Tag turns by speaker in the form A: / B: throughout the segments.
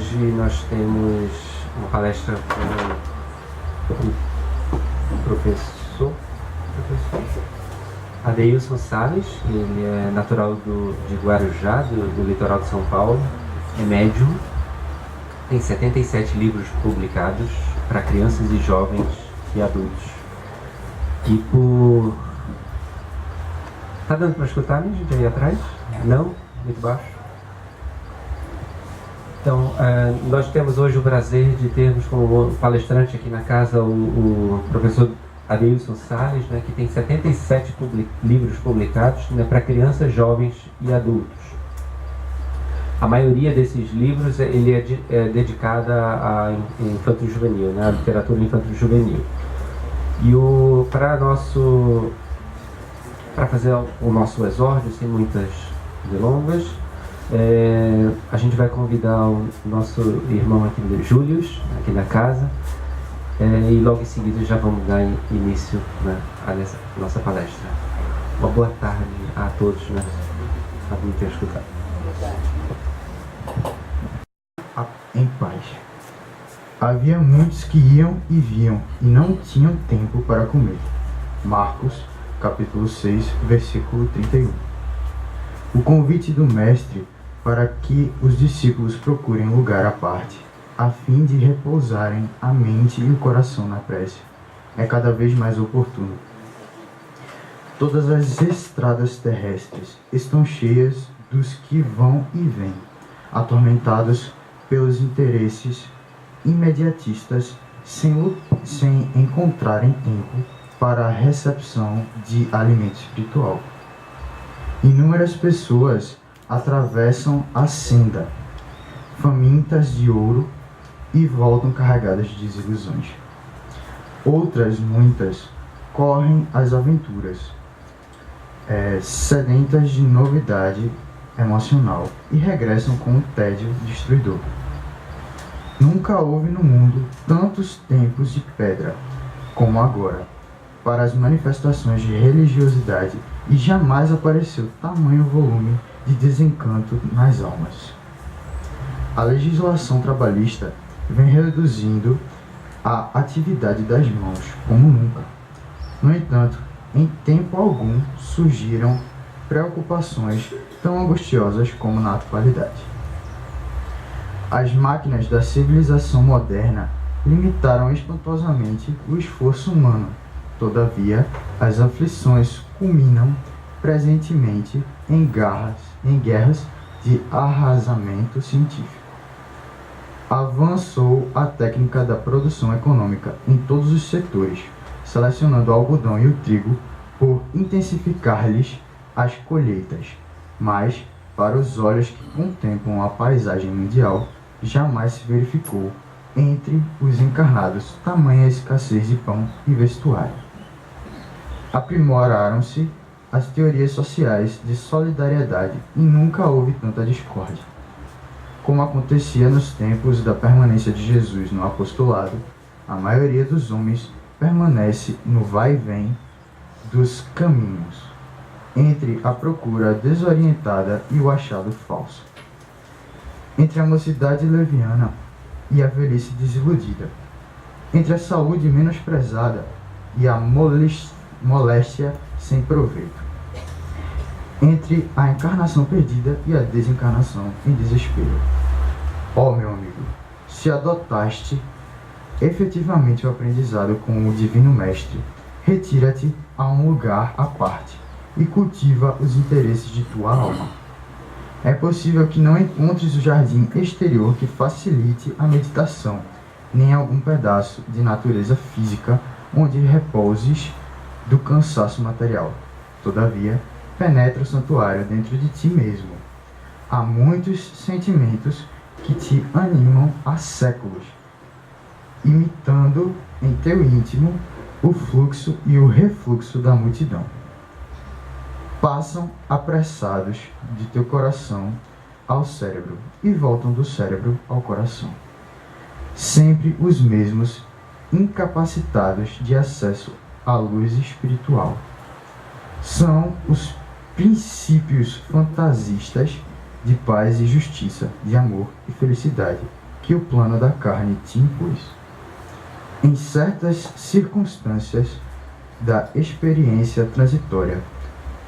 A: Hoje nós temos uma palestra com o professor Adeilson Salles. Ele é natural de Guarujá, do litoral de São Paulo, é médium, tem 77 livros publicados para crianças e jovens e adultos. E por... Tá dando para escutar, minha gente, aí atrás? Não? Muito baixo? Então, nós temos hoje o prazer de termos como palestrante aqui na casa o professor Adeilson Salles, né, que tem 77 livros publicados, né, para crianças, jovens e adultos. A maioria desses livros ele é dedicada a infanto-juvenil, né, a literatura infanto-juvenil. E para fazer o nosso exórdio, sem muitas delongas, a gente vai convidar o nosso irmão aqui, Július, aqui da casa, e logo em seguida já vamos dar início, né, a nossa palestra. Uma boa tarde a todos, né, a vir ter escutado.
B: Em paz. Havia muitos que iam e vinham e não tinham tempo para comer. Marcos, capítulo 6, versículo 31. O convite do Mestre para que os discípulos procurem lugar à parte, a fim de repousarem a mente e o coração na prece, é cada vez mais oportuno. Todas as estradas terrestres estão cheias dos que vão e vêm, atormentados pelos interesses imediatistas, sem encontrarem tempo para a recepção de alimento espiritual. Inúmeras pessoas atravessam a senda, famintas de ouro, e voltam carregadas de desilusões. Outras, muitas, correm às aventuras, sedentas de novidade emocional, e regressam com um tédio destruidor. Nunca houve no mundo tantos tempos de pedra como agora para as manifestações de religiosidade, e jamais apareceu tamanho volume de desencanto nas almas. A legislação trabalhista vem reduzindo a atividade das mãos como nunca. No entanto, em tempo algum surgiram preocupações tão angustiosas como na atualidade. As máquinas da civilização moderna limitaram espantosamente o esforço humano. Todavia, as aflições culminam presentemente em guerras de arrasamento científico. Avançou a técnica da produção econômica em todos os setores, selecionando o algodão e o trigo por intensificar-lhes as colheitas. Mas, para os olhos que contemplam a paisagem mundial, jamais se verificou entre os encarnados tamanha escassez de pão e vestuário. Aprimoraram-se as teorias sociais de solidariedade e nunca houve tanta discórdia. Como acontecia nos tempos da permanência de Jesus no apostolado, a maioria dos homens permanece no vai-vem dos caminhos, entre a procura desorientada e o achado falso, entre a mocidade leviana e a velhice desiludida, entre a saúde menosprezada e a moléstia sem proveito, entre a encarnação perdida e a desencarnação em desespero. Ó, meu amigo, se adotaste efetivamente o aprendizado com o Divino Mestre, retira-te a um lugar à parte e cultiva os interesses de tua alma. É possível que não encontres o jardim exterior que facilite a meditação, nem algum pedaço de natureza física onde repouses do cansaço material. Todavia, penetra o santuário dentro de ti mesmo. Há muitos sentimentos que te animam há séculos, imitando em teu íntimo o fluxo e o refluxo da multidão. Passam apressados de teu coração ao cérebro e voltam do cérebro ao coração. Sempre os mesmos, incapacitados de acesso à luz espiritual. São os princípios fantasistas de paz e justiça, de amor e felicidade, que o plano da carne te impôs. Em certas circunstâncias da experiência transitória,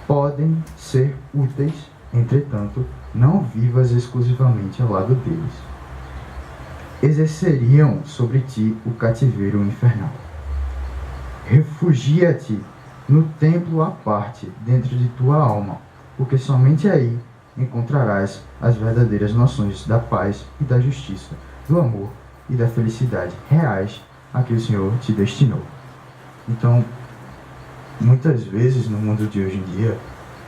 B: podem ser úteis, entretanto, não vivas exclusivamente ao lado deles. Exerceriam sobre ti o cativeiro infernal. Refugia-te no templo à parte, dentro de tua alma, porque somente aí encontrarás as verdadeiras noções da paz e da justiça, do amor e da felicidade reais a que o Senhor te destinou. Então, muitas vezes no mundo de hoje em dia,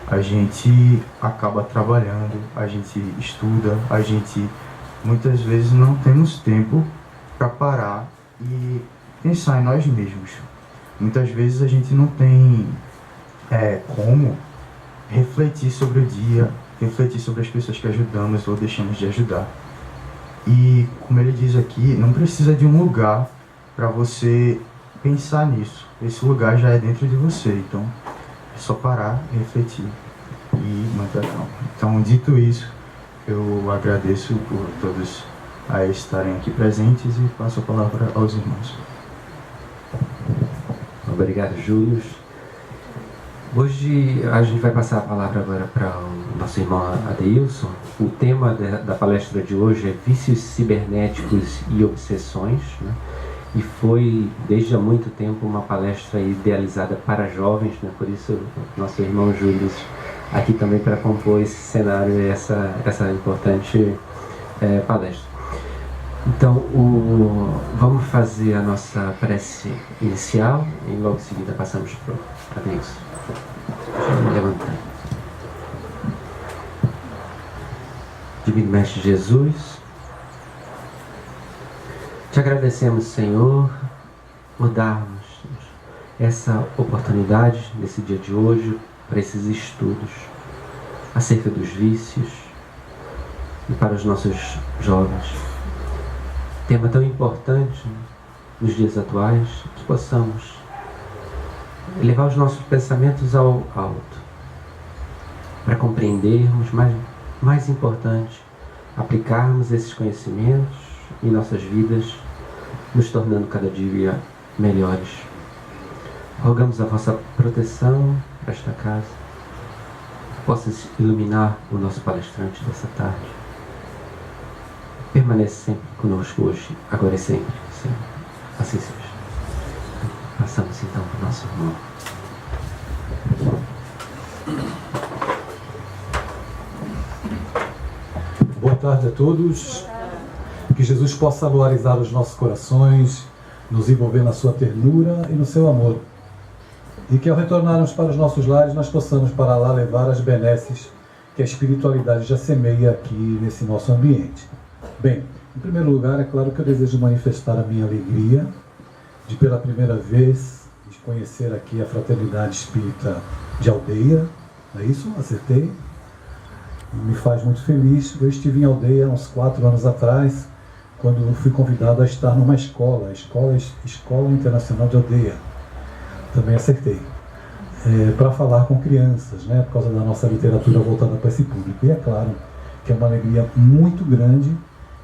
B: a gente acaba trabalhando, a gente estuda, a gente muitas vezes não temos tempo para parar e pensar em nós mesmos. Muitas vezes a gente não tem como refletir sobre o dia, refletir sobre as pessoas que ajudamos ou deixamos de ajudar. E, como ele diz aqui, não precisa de um lugar para você pensar nisso. Esse lugar já é dentro de você, então é só parar, refletir e manter a calma. Então, dito isso, eu agradeço por todos a estarem aqui presentes e passo a palavra aos irmãos.
A: Obrigado, Júlio. Hoje a gente vai passar a palavra agora para o nosso irmão Adeilson. O tema da palestra de hoje é vícios cibernéticos e obsessões, né? E foi desde há muito tempo uma palestra idealizada para jovens, né? Por isso nosso irmão Júlio aqui também para compor esse cenário e essa importante palestra. Então, vamos fazer a nossa prece inicial e logo em seguida passamos para o Adeilson. Levantar. Divino Mestre Jesus, te agradecemos, Senhor, por darmos essa oportunidade nesse dia de hoje para esses estudos acerca dos vícios e para os nossos jovens. Tema tão importante nos dias atuais, que possamos elevar os nossos pensamentos ao alto, para compreendermos, mas mais importante, aplicarmos esses conhecimentos em nossas vidas, nos tornando cada dia melhores. Rogamos a vossa proteção para esta casa, que possa iluminar o nosso palestrante dessa tarde. Permaneça sempre conosco hoje, agora e sempre, Senhor. Assim seja. Passamos então para o nosso irmão.
C: Boa tarde a todos. Que Jesus possa luarizar os nossos corações, nos envolver na sua ternura e no seu amor. E que ao retornarmos para os nossos lares, nós possamos para lá levar as benesses que a espiritualidade já semeia aqui nesse nosso ambiente. Bem, em primeiro lugar, é claro que eu desejo manifestar a minha alegria de pela primeira vez de conhecer aqui a Fraternidade Espírita de Aldeia. Não é isso? Acertei? Me faz muito feliz. Eu estive em Aldeia há uns 4 anos atrás, quando fui convidado a estar numa escola, Escola Internacional de Aldeia. Também acertei. Para falar com crianças, né, por causa da nossa literatura voltada para esse público. E é claro que é uma alegria muito grande,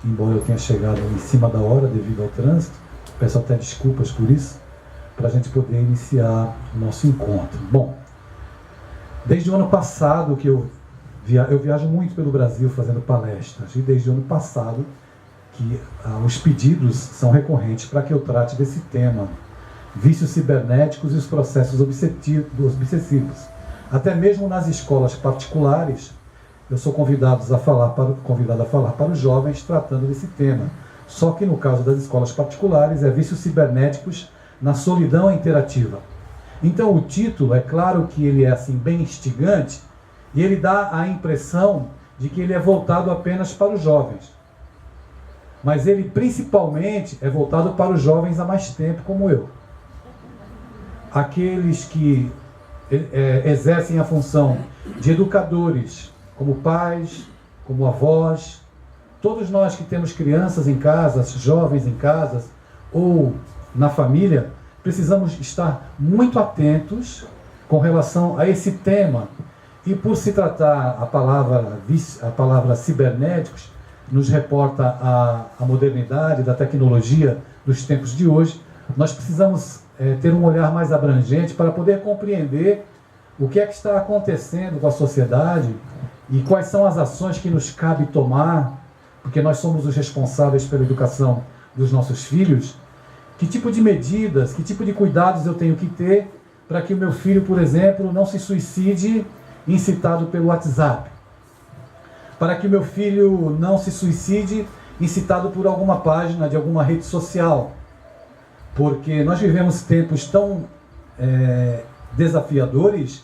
C: embora eu tenha chegado em cima da hora devido ao trânsito, peço até desculpas por isso, para a gente poder iniciar o nosso encontro. Bom, desde o ano passado que eu viajo muito pelo Brasil fazendo palestras, e desde o ano passado que os pedidos são recorrentes para que eu trate desse tema, vícios cibernéticos e os processos obsessivos. Até mesmo nas escolas particulares, eu sou convidado a falar para os jovens tratando desse tema. Só que no caso das escolas particulares é vícios cibernéticos na solidão interativa. Então o título, é claro que ele é assim bem instigante, e ele dá a impressão de que ele é voltado apenas para os jovens. Mas ele principalmente é voltado para os jovens há mais tempo, como eu. Aqueles que exercem a função de educadores, como pais, como avós, todos nós que temos crianças em casa, jovens em casa, ou na família, precisamos estar muito atentos com relação a esse tema. E por se tratar a palavra cibernéticos, nos reporta a modernidade da tecnologia dos tempos de hoje, nós precisamos ter um olhar mais abrangente para poder compreender o que é que está acontecendo com a sociedade e quais são as ações que nos cabe tomar, porque nós somos os responsáveis pela educação dos nossos filhos. Que tipo de medidas, que tipo de cuidados eu tenho que ter para que o meu filho, por exemplo, não se suicide incitado pelo WhatsApp? Para que o meu filho não se suicide incitado por alguma página de alguma rede social? Porque nós vivemos tempos tão desafiadores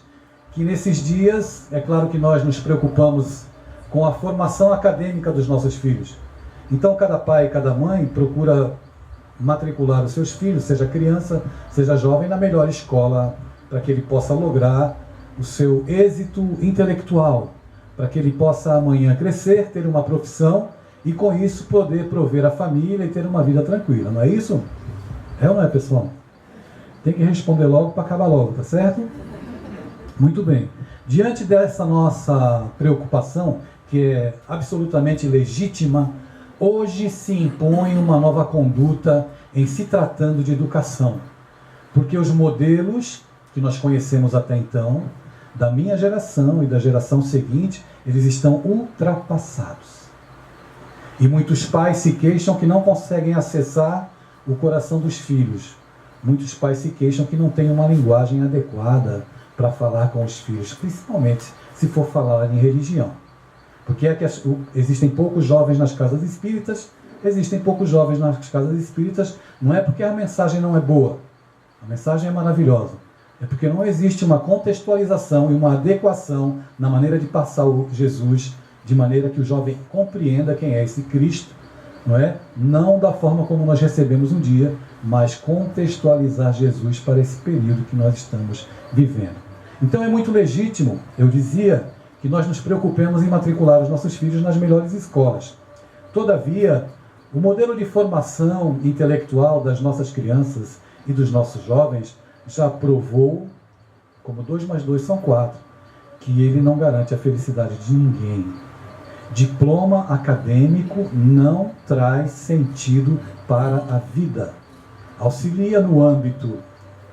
C: que nesses dias, é claro que nós nos preocupamos com a formação acadêmica dos nossos filhos. Então cada pai e cada mãe procura matricular os seus filhos, seja criança, seja jovem, na melhor escola, para que ele possa lograr o seu êxito intelectual, para que ele possa amanhã crescer, ter uma profissão e com isso poder prover a família e ter uma vida tranquila, não é isso? É ou não é, pessoal? Tem que responder logo para acabar logo, tá certo? Muito bem. Diante dessa nossa preocupação, que é absolutamente legítima, hoje se impõe uma nova conduta em se tratando de educação. Porque os modelos que nós conhecemos até então, da minha geração e da geração seguinte, eles estão ultrapassados. E muitos pais se queixam que não conseguem acessar o coração dos filhos. Muitos pais se queixam que não têm uma linguagem adequada para falar com os filhos, principalmente se for falar em religião. Porque existem poucos jovens nas casas espíritas, existem poucos jovens nas casas espíritas, não é porque a mensagem não é boa, a mensagem é maravilhosa, é porque não existe uma contextualização e uma adequação na maneira de passar o Jesus, de maneira que o jovem compreenda quem é esse Cristo, não é? Não da forma como nós recebemos um dia, mas contextualizar Jesus para esse período que nós estamos vivendo. Então é muito legítimo, eu dizia, que nós nos preocupemos em matricular os nossos filhos nas melhores escolas. Todavia, o modelo de formação intelectual das nossas crianças e dos nossos jovens já provou, como 2 mais 2 são 4, que ele não garante a felicidade de ninguém. Diploma acadêmico não traz sentido para a vida. Auxilia no âmbito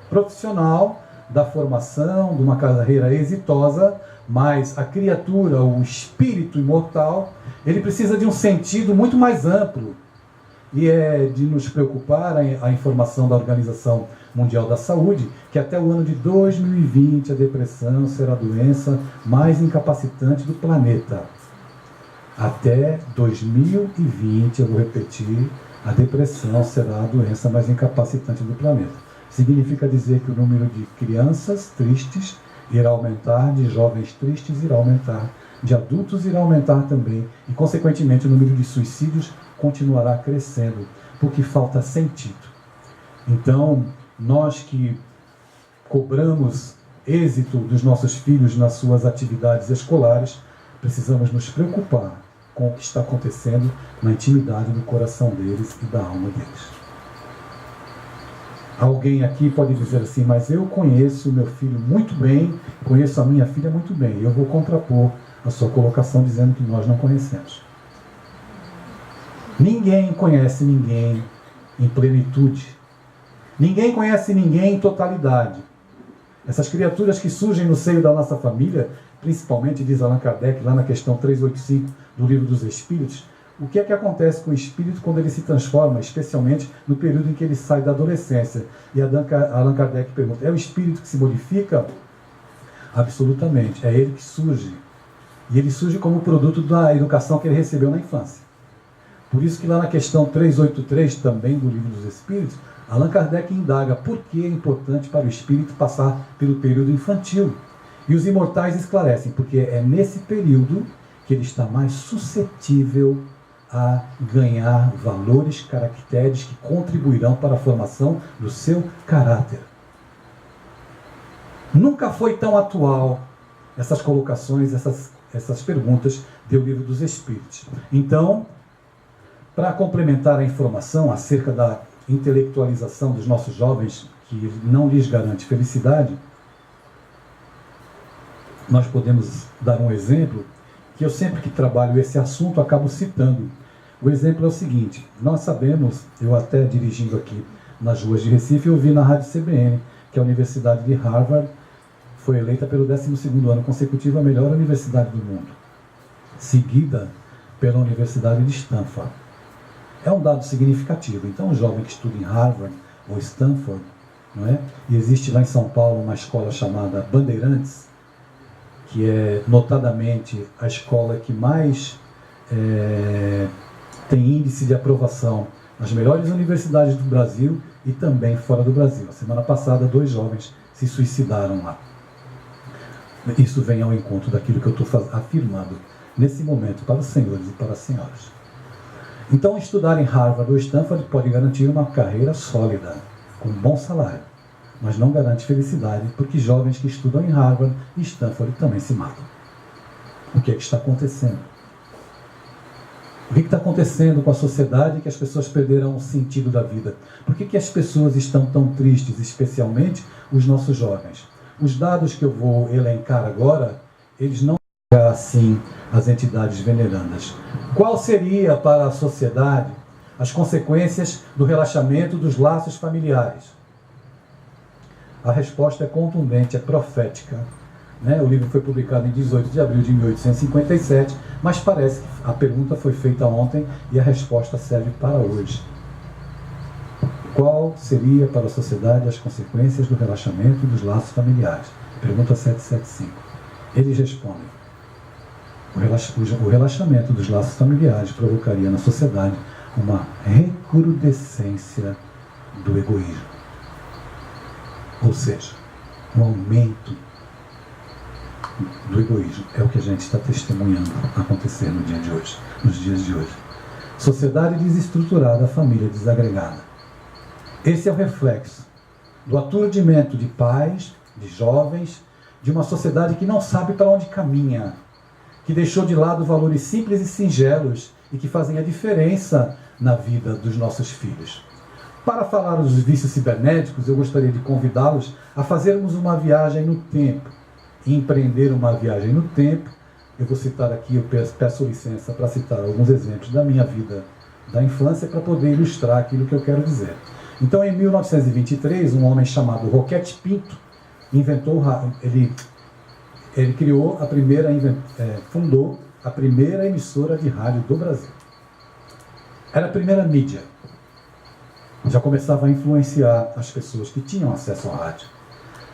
C: profissional, da formação, de uma carreira exitosa, mas a criatura, o espírito imortal, ele precisa de um sentido muito mais amplo. E é de nos preocupar a informação da Organização Mundial da Saúde, que até o ano de 2020 a depressão será a doença mais incapacitante do planeta. Até 2020, eu vou repetir, a depressão será a doença mais incapacitante do planeta. Significa dizer que o número de crianças tristes irá aumentar, de jovens tristes irá aumentar, de adultos irá aumentar também, e consequentemente o número de suicídios continuará crescendo, porque falta sentido. Então, nós que cobramos êxito dos nossos filhos nas suas atividades escolares, precisamos nos preocupar com o que está acontecendo na intimidade do coração deles e da alma deles. Alguém aqui pode dizer assim, mas eu conheço o meu filho muito bem, conheço a minha filha muito bem. Eu vou contrapor a sua colocação dizendo que nós não conhecemos. Ninguém conhece ninguém em plenitude. Ninguém conhece ninguém em totalidade. Essas criaturas que surgem no seio da nossa família, principalmente, diz Allan Kardec, lá na questão 385 do Livro dos Espíritos, o que é que acontece com o espírito quando ele se transforma, especialmente no período em que ele sai da adolescência? E Allan Kardec pergunta, é o espírito que se modifica? Absolutamente, é ele que surge. E ele surge como produto da educação que ele recebeu na infância. Por isso que lá na questão 383, também do Livro dos Espíritos, Allan Kardec indaga por que é importante para o espírito passar pelo período infantil. E os imortais esclarecem, porque é nesse período que ele está mais suscetível a ganhar valores, caracteres que contribuirão para a formação do seu caráter. Nunca foi tão atual essas colocações, essas perguntas do Livro dos Espíritos. Então, para complementar a informação acerca da intelectualização dos nossos jovens, que não lhes garante felicidade, nós podemos dar um exemplo que eu sempre que trabalho esse assunto acabo citando, O exemplo é o seguinte: nós sabemos, eu até dirigindo aqui nas ruas de Recife, eu vi na rádio CBN que a Universidade de Harvard foi eleita pelo 12º ano consecutivo a melhor universidade do mundo, seguida pela Universidade de Stanford. É um dado significativo. Então, um jovem que estuda em Harvard ou Stanford, não é? E existe lá em São Paulo uma escola chamada Bandeirantes, que é notadamente a escola que mais tem índice de aprovação nas melhores universidades do Brasil e também fora do Brasil. A semana passada, 2 jovens se suicidaram lá. Isso vem ao encontro daquilo que eu estou afirmando nesse momento para os senhores e para as senhoras. Então, estudar em Harvard ou Stanford pode garantir uma carreira sólida, com um bom salário, mas não garante felicidade, porque jovens que estudam em Harvard e Stanford também se matam. O que é que está acontecendo? O que está acontecendo com a sociedade que as pessoas perderam o sentido da vida? Por que as pessoas estão tão tristes, especialmente os nossos jovens? Os dados que eu vou elencar agora, eles não são assim as entidades venerandas. Qual seria para a sociedade as consequências do relaxamento dos laços familiares? A resposta é contundente, é profética. O livro foi publicado em 18 de abril de 1857, mas parece que a pergunta foi feita ontem e a resposta serve para hoje. Qual seria para a sociedade as consequências do relaxamento dos laços familiares? Pergunta 775. Eles respondem: o relaxamento dos laços familiares provocaria na sociedade uma recrudescência do egoísmo. Ou seja, um aumento do egoísmo. É o que a gente está testemunhando acontecer no dia de hoje, nos dias de hoje. Sociedade desestruturada, família desagregada. Esse é o reflexo do aturdimento de pais, de jovens, de uma sociedade que não sabe para onde caminha, que deixou de lado valores simples e singelos e que fazem a diferença na vida dos nossos filhos. Para falar dos vícios cibernéticos, eu gostaria de convidá-los a fazermos uma viagem no tempo. E empreender uma viagem no tempo, eu vou citar aqui, eu peço licença para citar alguns exemplos da minha vida, da infância, para poder ilustrar aquilo que eu quero dizer. Então, em 1923, um homem chamado Roquete Pinto ele criou fundou a primeira emissora de rádio do Brasil. Era a primeira mídia. Já começava a influenciar as pessoas que tinham acesso ao rádio.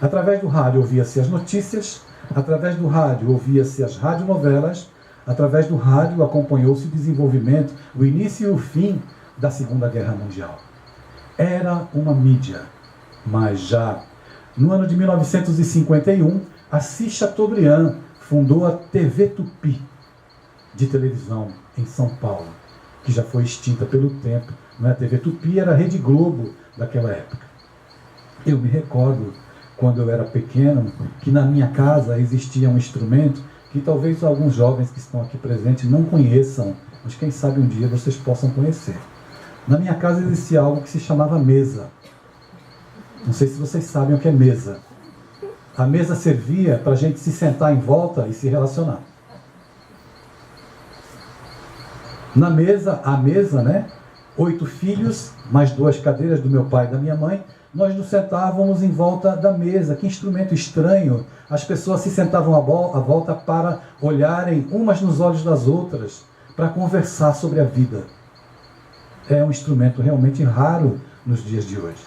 C: Através do rádio ouvia-se as notícias, através do rádio ouvia-se as radionovelas, através do rádio acompanhou-se o desenvolvimento, o início e o fim da Segunda Guerra Mundial. Era uma mídia, mas já no ano de 1951, Assis Chateaubriand fundou a TV Tupi, de televisão, em São Paulo, que já foi extinta pelo tempo. A TV Tupi era a Rede Globo daquela época. Eu me recordo, quando eu era pequeno, que na minha casa existia um instrumento que talvez alguns jovens que estão aqui presentes não conheçam, mas quem sabe um dia vocês possam conhecer. Na minha casa existia algo que se chamava mesa. Não sei se vocês sabem o que é mesa. A mesa servia para a gente se sentar em volta e se relacionar. Na mesa, 8 filhos, mais 2 cadeiras do meu pai e da minha mãe, nós nos sentávamos em volta da mesa. Que instrumento estranho! As pessoas se sentavam à volta para olharem umas nos olhos das outras, para conversar sobre a vida. É um instrumento realmente raro nos dias de hoje.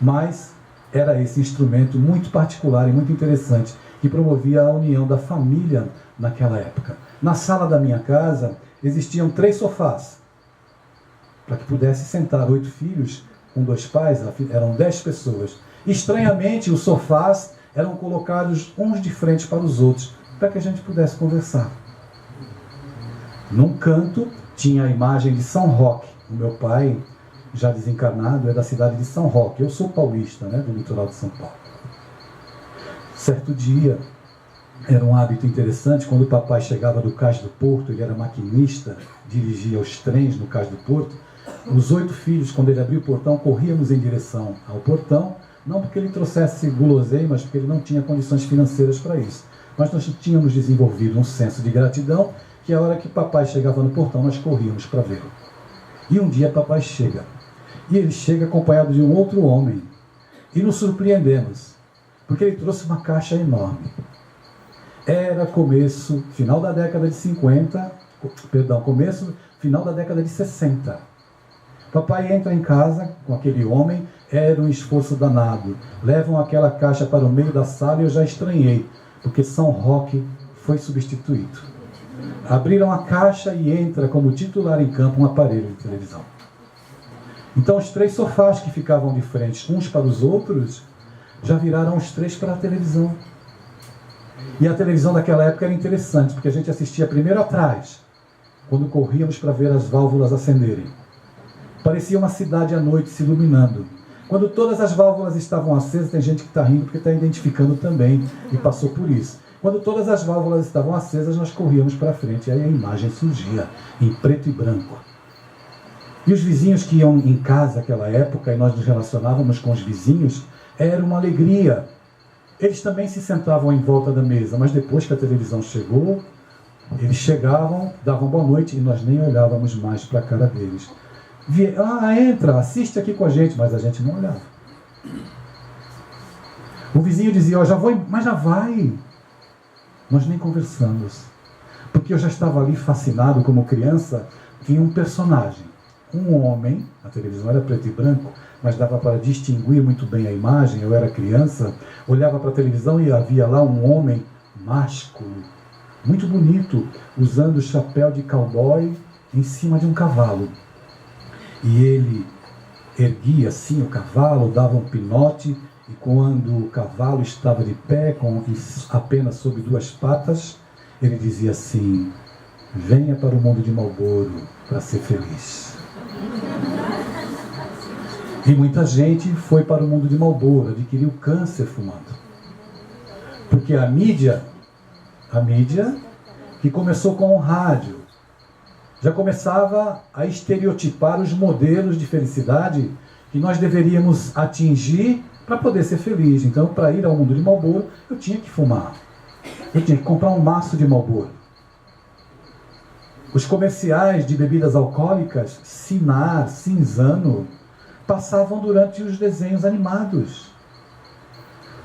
C: Mas era esse instrumento muito particular e muito interessante, que promovia a união da família naquela época. Na sala da minha casa existiam 3 sofás, para que pudesse sentar 8 filhos com 2 pais, eram 10 pessoas. Estranhamente, os sofás eram colocados uns de frente para os outros, para que a gente pudesse conversar. Num canto tinha a imagem de São Roque. O meu pai, já desencarnado, é da cidade de São Roque. Eu sou paulista, do litoral de São Paulo. Certo dia, era um hábito interessante, quando o papai chegava do Cais do Porto, ele era maquinista, dirigia os trens no Cais do Porto, os 8 filhos, quando ele abria o portão, corríamos em direção ao portão, não porque ele trouxesse guloseimas, porque ele não tinha condições financeiras para isso, mas nós tínhamos desenvolvido um senso de gratidão que a hora que papai chegava no portão, nós corríamos para vê-lo. E um dia papai chega. E ele chega acompanhado de um outro homem. E nos surpreendemos, porque ele trouxe uma caixa enorme. Era final da década de 50, final da década de 60. Papai entra em casa com aquele homem, era um esforço danado. Levam aquela caixa para o meio da sala e eu já estranhei, porque São Roque foi substituído. Abriram a caixa e entra como titular em campo um aparelho de televisão. Então os 3 sofás que ficavam de frente uns para os outros, já viraram os 3 para a televisão. E a televisão daquela época era interessante, porque a gente assistia primeiro atrás, quando corríamos para ver as válvulas acenderem. Parecia uma cidade à noite se iluminando. Quando todas as válvulas estavam acesas, tem gente que está rindo porque está identificando também e passou por isso. Quando todas as válvulas estavam acesas, nós corríamos para frente, e aí a imagem surgia em preto e branco. E os vizinhos que iam em casa naquela época, e nós nos relacionávamos com os vizinhos, era uma alegria. Eles também se sentavam em volta da mesa, mas depois que a televisão chegou, eles chegavam, davam boa noite e nós nem olhávamos mais para a cara deles. Entra, assiste aqui com a gente, mas a gente não olhava. O vizinho dizia, já vou, mas já vai. Nós nem conversamos, porque eu já estava ali fascinado como criança em um personagem. Um homem, a televisão era preto e branco, mas dava para distinguir muito bem a imagem. Eu era criança, olhava para a televisão e havia lá um homem másculo, muito bonito, usando chapéu de cowboy em cima de um cavalo. E ele erguia assim o cavalo, dava um pinote, e quando o cavalo estava de pé, apenas sob 2 patas, ele dizia assim, venha para o mundo de Marlboro para ser feliz. E muita gente foi para o mundo de Marlboro, adquiriu câncer fumando. Porque a mídia que começou com o rádio, já começava a estereotipar os modelos de felicidade que nós deveríamos atingir para poder ser feliz. Então, para ir ao mundo de Marlboro, eu tinha que fumar. Eu tinha que comprar um maço de Marlboro. Os comerciais de bebidas alcoólicas, Sinar, Cinzano, passavam durante os desenhos animados.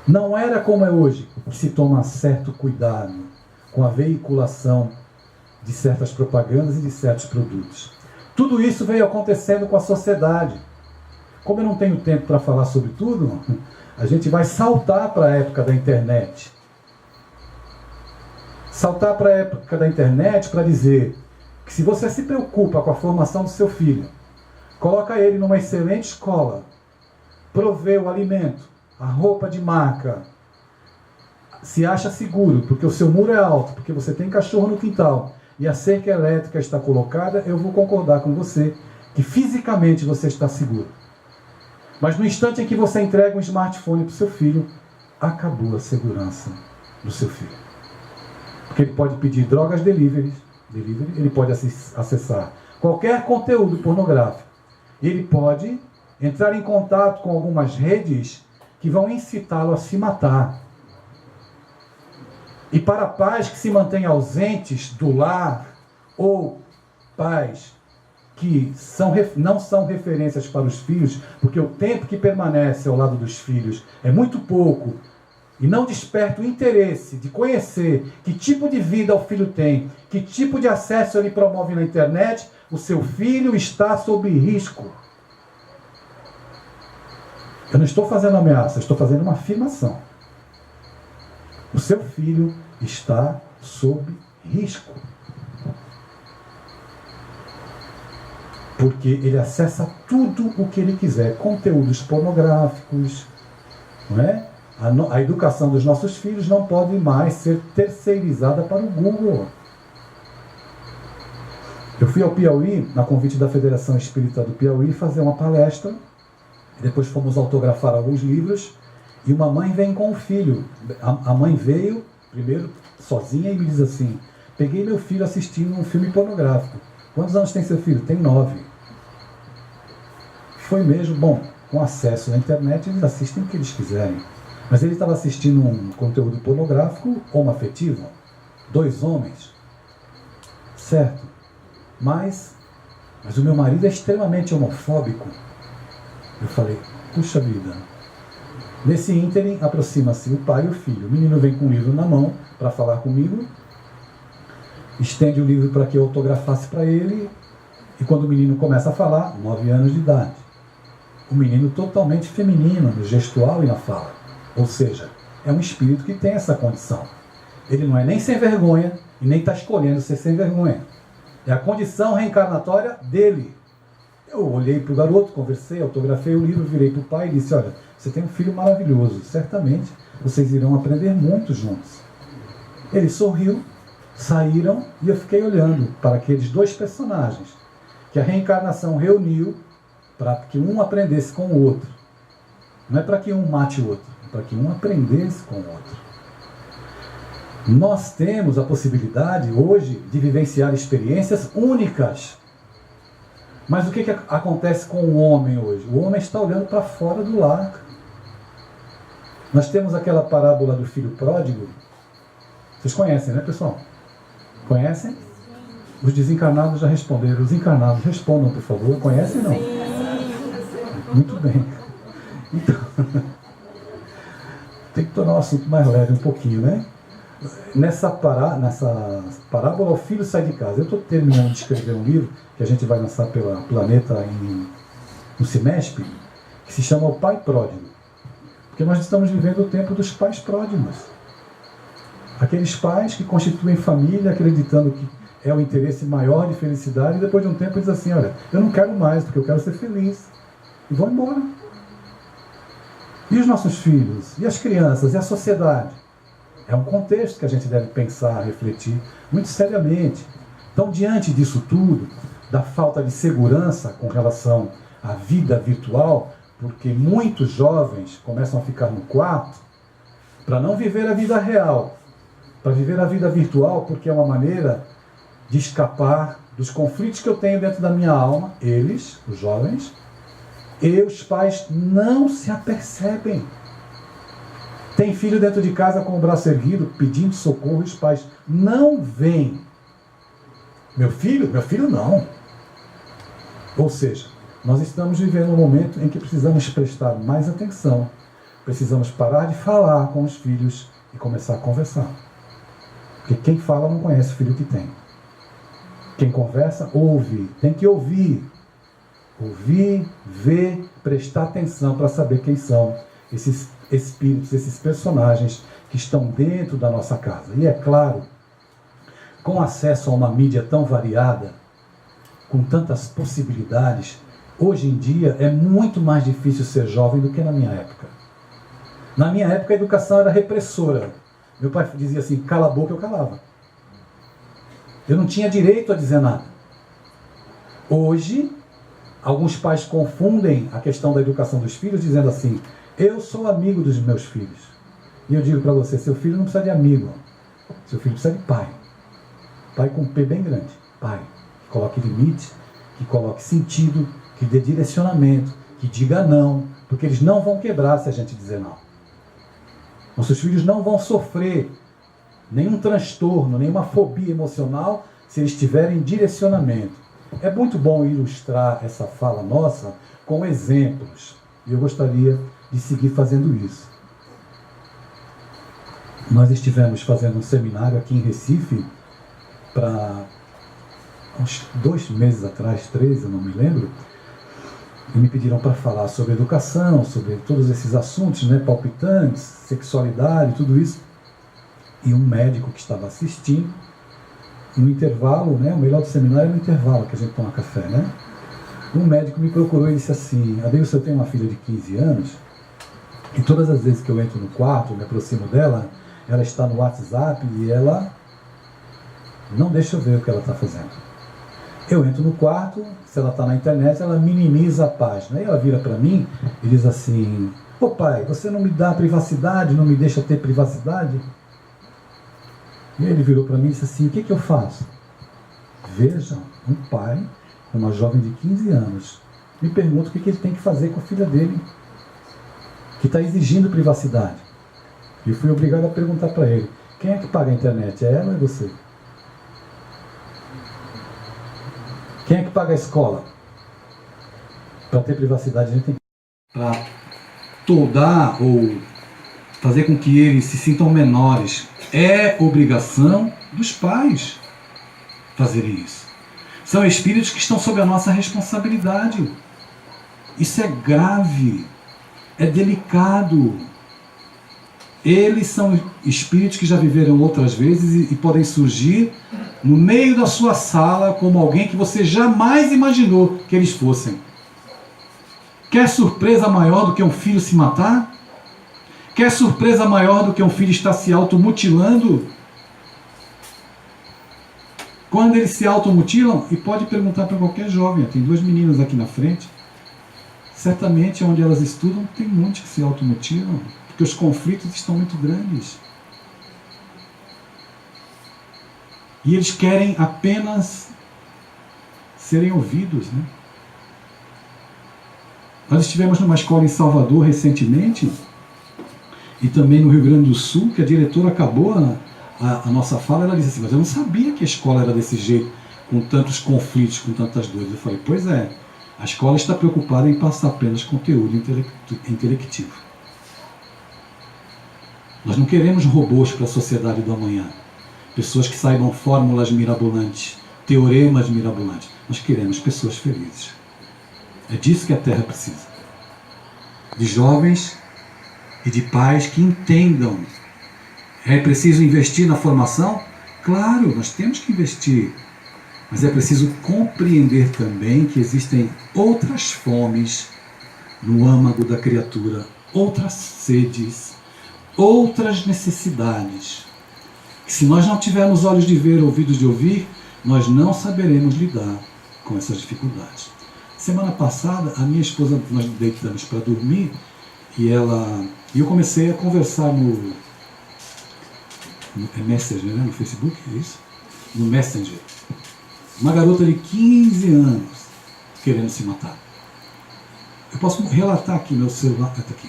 C: Não era como é hoje, que se toma certo cuidado com a veiculação de certas propagandas e de certos produtos. Tudo isso veio acontecendo com a sociedade. Como eu não tenho tempo para falar sobre tudo, a gente vai saltar para a época da internet. Saltar para a época da internet para dizer que se você se preocupa com a formação do seu filho, coloca ele numa excelente escola, provê o alimento, a roupa de marca, se acha seguro, porque o seu muro é alto, porque você tem cachorro no quintal, e a cerca elétrica está colocada, eu vou concordar com você que fisicamente você está seguro. Mas no instante em que você entrega um smartphone para o seu filho, acabou a segurança do seu filho. Porque ele pode pedir drogas delivery, ele pode acessar qualquer conteúdo pornográfico. Ele pode entrar em contato com algumas redes que vão incitá-lo a se matar. E para pais que se mantêm ausentes do lar, ou pais que não são referências para os filhos, porque o tempo que permanece ao lado dos filhos é muito pouco, e não desperta o interesse de conhecer que tipo de vida o filho tem, que tipo de acesso ele promove na internet, o seu filho está sob risco. Eu não estou fazendo ameaça, eu estou fazendo uma afirmação. O seu filho está sob risco. Porque ele acessa tudo o que ele quiser. Conteúdos pornográficos, não é? A educação dos nossos filhos não pode mais ser terceirizada para o Google. Eu fui ao Piauí, na convite da Federação Espírita do Piauí, fazer uma palestra. Depois fomos autografar alguns livros. E uma mãe vem com o filho. A mãe veio, primeiro, sozinha, e me diz assim, peguei meu filho assistindo um filme pornográfico. Quantos anos tem seu filho? Tem 9. Foi mesmo, bom, com acesso à internet, eles assistem o que eles quiserem. Mas ele estava assistindo um conteúdo pornográfico homoafetivo. 2 homens certo, mas o meu marido é extremamente homofóbico. Eu falei, puxa vida. Nesse ínterim, aproxima-se o pai e o filho. O menino vem com o livro na mão para falar comigo, estende o livro para que eu autografasse para ele, e quando o menino começa a falar, 9 anos de idade, o menino totalmente feminino, no gestual e na fala. Ou seja, é um espírito que tem essa condição. Ele não é nem sem vergonha e nem está escolhendo ser sem vergonha. É a condição reencarnatória dele. Eu olhei para o garoto, conversei, autografei o livro, virei para o pai e disse, olha, você tem um filho maravilhoso, certamente vocês irão aprender muito juntos. Ele sorriu, saíram e eu fiquei olhando para aqueles 2 personagens que a reencarnação reuniu para que um aprendesse com o outro. Não é para que um mate o outro, é para que um aprendesse com o outro. Nós temos a possibilidade hoje de vivenciar experiências únicas. Mas o que acontece com o homem hoje? O homem está olhando para fora do lar. Nós temos aquela parábola do filho pródigo. Vocês conhecem, né, pessoal? Conhecem? Os desencarnados já responderam. Os encarnados, respondam, por favor. Conhecem ou não? Muito bem. Então, tem que tornar o assunto mais leve um pouquinho, né? Nessa parábola, o filho sai de casa. Eu estou terminando de escrever um livro que a gente vai lançar pela Planeta no Semestre, que se chama O Pai Pródigo. Porque nós estamos vivendo o tempo dos pais pródigos. Aqueles pais que constituem família acreditando que é o interesse maior de felicidade, e depois de um tempo diz assim, olha, eu não quero mais, porque eu quero ser feliz. E vão embora. E os nossos filhos? E as crianças? E a sociedade? É um contexto que a gente deve pensar, refletir muito seriamente. Então, diante disso tudo, da falta de segurança com relação à vida virtual, porque muitos jovens começam a ficar no quarto para não viver a vida real, para viver a vida virtual, porque é uma maneira de escapar dos conflitos que eu tenho dentro da minha alma. Eles, os jovens, e os pais não se apercebem. Tem filho dentro de casa com o braço erguido, pedindo socorro, e os pais não veem. Meu filho não. Ou seja, nós estamos vivendo um momento em que precisamos prestar mais atenção. Precisamos parar de falar com os filhos e começar a conversar. Porque quem fala não conhece o filho que tem. Quem conversa, ouve. Tem que ouvir. Ouvir, ver, prestar atenção para saber quem são esses espíritos, esses personagens que estão dentro da nossa casa. E é claro, com acesso a uma mídia tão variada, com tantas possibilidades, hoje em dia é muito mais difícil ser jovem do que na minha época. Na minha época a educação era repressora. Meu pai dizia assim, cala a boca, eu calava. Eu não tinha direito a dizer nada. Hoje, alguns pais confundem a questão da educação dos filhos dizendo assim, eu sou amigo dos meus filhos. E eu digo para você, seu filho não precisa de amigo. Seu filho precisa de pai. Pai com P bem grande. Pai. Que coloque limite, que coloque sentido, que dê direcionamento, que diga não. Porque eles não vão quebrar se a gente dizer não. Nossos filhos não vão sofrer nenhum transtorno, nenhuma fobia emocional se eles tiverem direcionamento. É muito bom ilustrar essa fala nossa com exemplos. E eu gostaria de seguir fazendo isso. Nós estivemos fazendo um seminário aqui em Recife para uns 2 meses atrás, 3, eu não me lembro, e me pediram para falar sobre educação, sobre todos esses assuntos, né, palpitantes, sexualidade, tudo isso. E um médico que estava assistindo, no intervalo, né, o melhor do seminário é no intervalo, que a gente toma café, né? Um médico me procurou e disse assim, Adeilson, eu tenho uma filha de 15 anos, e todas as vezes que eu entro no quarto, me aproximo dela, ela está no WhatsApp e ela não deixa eu ver o que ela está fazendo. Eu entro no quarto, se ela está na internet, ela minimiza a página. Aí ela vira para mim e diz assim, ô pai, você não me dá privacidade, não me deixa ter privacidade? E ele virou para mim e disse assim, o que eu faço? Veja, um pai, uma jovem de 15 anos, me pergunta o que ele tem que fazer com a filha dele, que está exigindo privacidade. E eu fui obrigado a perguntar para ele, quem é que paga a internet? É ela ou é você? Quem é que paga a escola? Para ter privacidade, a gente tem que... Para toldar ou fazer com que eles se sintam menores. É obrigação dos pais fazerem isso. São espíritos que estão sob a nossa responsabilidade. Isso é grave, é delicado. Eles são espíritos que já viveram outras vezes e podem surgir no meio da sua sala como alguém que você jamais imaginou que eles fossem. Quer surpresa maior do que um filho se matar? Quer surpresa maior do que um filho estar se automutilando? Quando eles se automutilam, e pode perguntar para qualquer jovem, tem 2 meninas aqui na frente, certamente onde elas estudam tem muitos que se automutilam, porque os conflitos estão muito grandes. E eles querem apenas serem ouvidos, né? Nós estivemos numa escola em Salvador recentemente, e também no Rio Grande do Sul, que a diretora acabou a nossa fala, ela disse assim, mas eu não sabia que a escola era desse jeito, com tantos conflitos, com tantas dores. Eu falei, pois é, a escola está preocupada em passar apenas conteúdo intelectivo. Nós não queremos robôs para a sociedade do amanhã, pessoas que saibam fórmulas mirabolantes, teoremas mirabolantes. Nós queremos pessoas felizes. É disso que a Terra precisa. De jovens e de pais que entendam. É preciso investir na formação? Claro, nós temos que investir. Mas é preciso compreender também que existem outras fomes no âmago da criatura, outras sedes, outras necessidades. Que se nós não tivermos olhos de ver, ouvidos de ouvir, nós não saberemos lidar com essas dificuldades. Semana passada, a minha esposa, nós deitamos para dormir e eu comecei a conversar no Messenger, né? No Facebook, é isso? No Messenger. Uma garota de 15 anos querendo se matar. Eu posso relatar aqui, meu celular está aqui.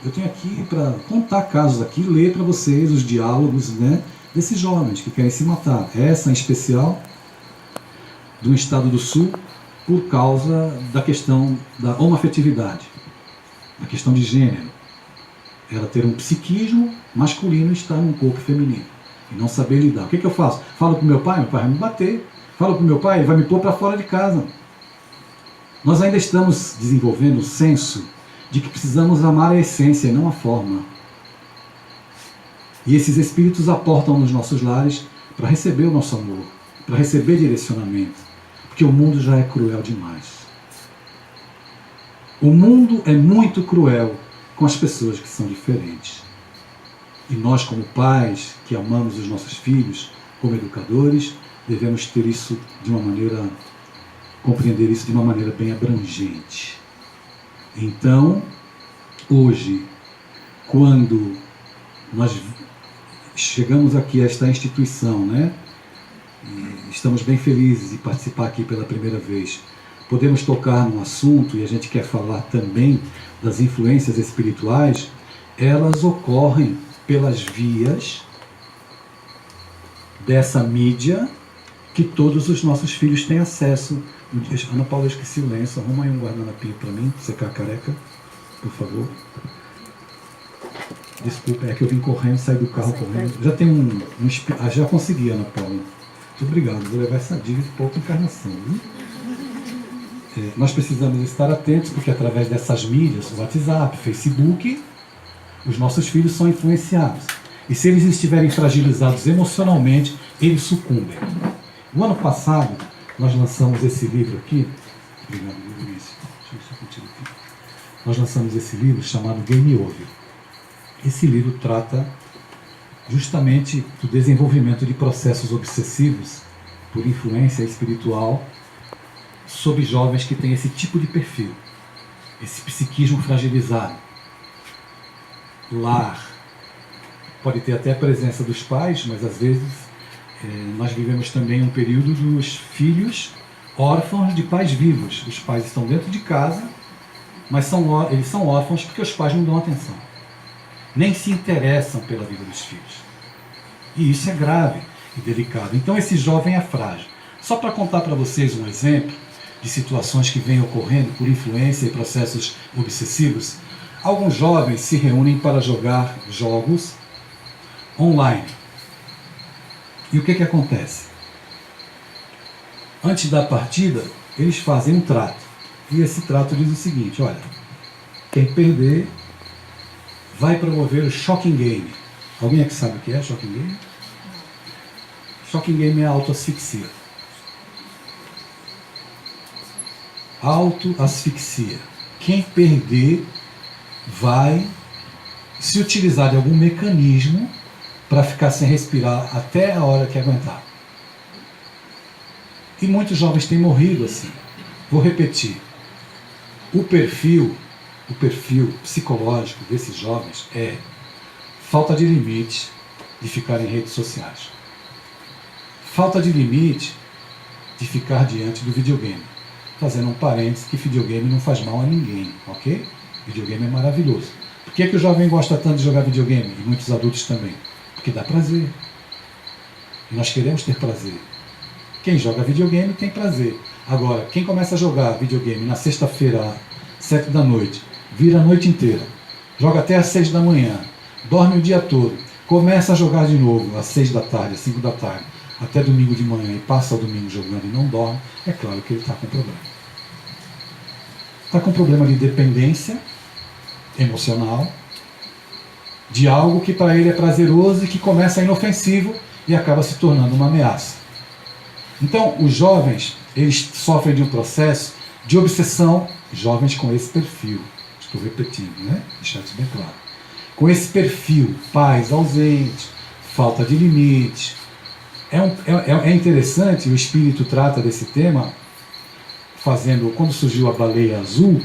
C: Eu tenho aqui para contar casos aqui, ler para vocês os diálogos, né, desses jovens que querem se matar. Essa em especial, do estado do Sul, por causa da questão da homoafetividade, da questão de gênero. Ela ter um psiquismo masculino e estar num corpo feminino. E não saber lidar. O que eu faço? Falo para o meu pai vai me bater. Falo para o meu pai, ele vai me pôr para fora de casa. Nós ainda estamos desenvolvendo o senso de que precisamos amar a essência e não a forma. E esses espíritos aportam nos nossos lares para receber o nosso amor, para receber direcionamento. Porque o mundo já é cruel demais. O mundo é muito cruel com as pessoas que são diferentes. E nós, como pais, que amamos os nossos filhos, como educadores, devemos ter isso de uma maneira, compreender isso de uma maneira bem abrangente. Então, hoje, quando nós chegamos aqui a esta instituição, né? E estamos bem felizes de participar aqui pela primeira vez. Podemos tocar no assunto, e a gente quer falar também das influências espirituais, elas ocorrem pelas vias dessa mídia que todos os nossos filhos têm acesso. Ana Paula, eu esqueci o lenço, arruma aí um guardanapinho para mim, secar a careca, por favor. Desculpa, é que eu vim correndo, saí do carro correndo. Já tem já consegui, Ana Paula. Muito obrigado, vou levar essa dica de pouca encarnação. Nós precisamos estar atentos, porque através dessas mídias, WhatsApp, Facebook, os nossos filhos são influenciados. E se eles estiverem fragilizados emocionalmente, eles sucumbem. No ano passado, nós lançamos esse livro aqui. Obrigado, Vinícius. Deixa eu só continuar aqui. Nós lançamos esse livro chamado Game Over. Esse livro trata justamente do desenvolvimento de processos obsessivos por influência espiritual sobre jovens que têm esse tipo de perfil, esse psiquismo fragilizado. Lar. Pode ter até a presença dos pais, mas às vezes nós vivemos também um período dos filhos órfãos de pais vivos. Os pais estão dentro de casa, mas eles são órfãos porque os pais não dão atenção. Nem se interessam pela vida dos filhos. E isso é grave e delicado. Então esse jovem é frágil. Só para contar para vocês um exemplo, de situações que vêm ocorrendo por influência e processos obsessivos, alguns jovens se reúnem para jogar jogos online. E o que acontece? Antes da partida, eles fazem um trato. E esse trato diz o seguinte: olha, quem perder vai promover o Shocking Game. Alguém aqui sabe o que é Shocking Game? Shocking Game é autoasfixia. Autoasfixia. Quem perder vai se utilizar de algum mecanismo para ficar sem respirar até a hora que aguentar. E muitos jovens têm morrido assim. Vou repetir. O perfil psicológico desses jovens é falta de limite de ficar em redes sociais. Falta de limite de ficar diante do videogame. Fazendo um parênteses que videogame não faz mal a ninguém, ok? Videogame é maravilhoso. Por que o jovem gosta tanto de jogar videogame? E muitos adultos também. Porque dá prazer. E nós queremos ter prazer. Quem joga videogame tem prazer. Agora, quem começa a jogar videogame na sexta-feira, 7 da noite, vira a noite inteira, joga até às 6 da manhã, dorme o dia todo, começa a jogar de novo às 6 da tarde, às 5 da tarde, até domingo de manhã e passa o domingo jogando e não dorme, é claro que ele está com problema. Está com problema de dependência emocional, de algo que para ele é prazeroso e que começa inofensivo e acaba se tornando uma ameaça. Então, os jovens, eles sofrem de um processo de obsessão, jovens com esse perfil, estou repetindo, né? Deixar isso bem claro. Com esse perfil, pais ausentes, falta de limite. É interessante, o Espírito trata desse tema, quando surgiu a baleia azul,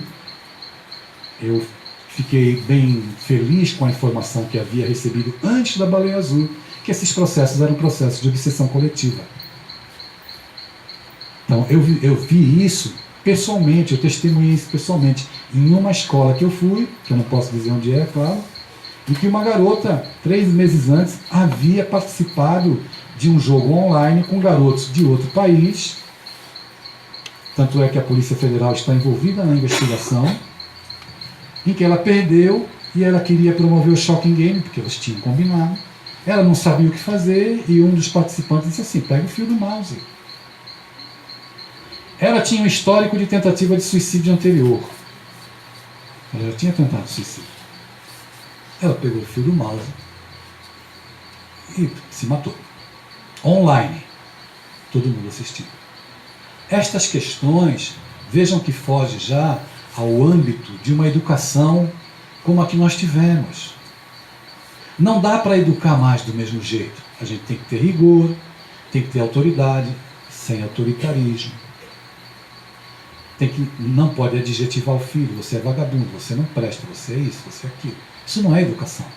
C: eu fiquei bem feliz com a informação que havia recebido antes da baleia azul, que esses processos eram processos de obsessão coletiva. Então, eu vi isso pessoalmente, eu testemunhei isso pessoalmente em uma escola que eu fui, que eu não posso dizer onde é, claro, em que uma garota, 3 meses antes, havia participado de um jogo online com garotos de outro país. Tanto é que a Polícia Federal está envolvida na investigação, em que ela perdeu e ela queria promover o Shocking Game, porque elas tinham combinado. Ela não sabia o que fazer e um dos participantes disse assim: pega o fio do mouse. Ela tinha um histórico de tentativa de suicídio anterior. Ela já tinha tentado suicídio. Ela pegou o fio do mouse e se matou. Online. Todo mundo assistindo. Estas questões, vejam que foge já ao âmbito de uma educação como a que nós tivemos. Não dá para educar mais do mesmo jeito. A gente tem que ter rigor, tem que ter autoridade, sem autoritarismo. Não pode adjetivar o filho: você é vagabundo, você não presta, você é isso, você é aquilo. Isso não é educação.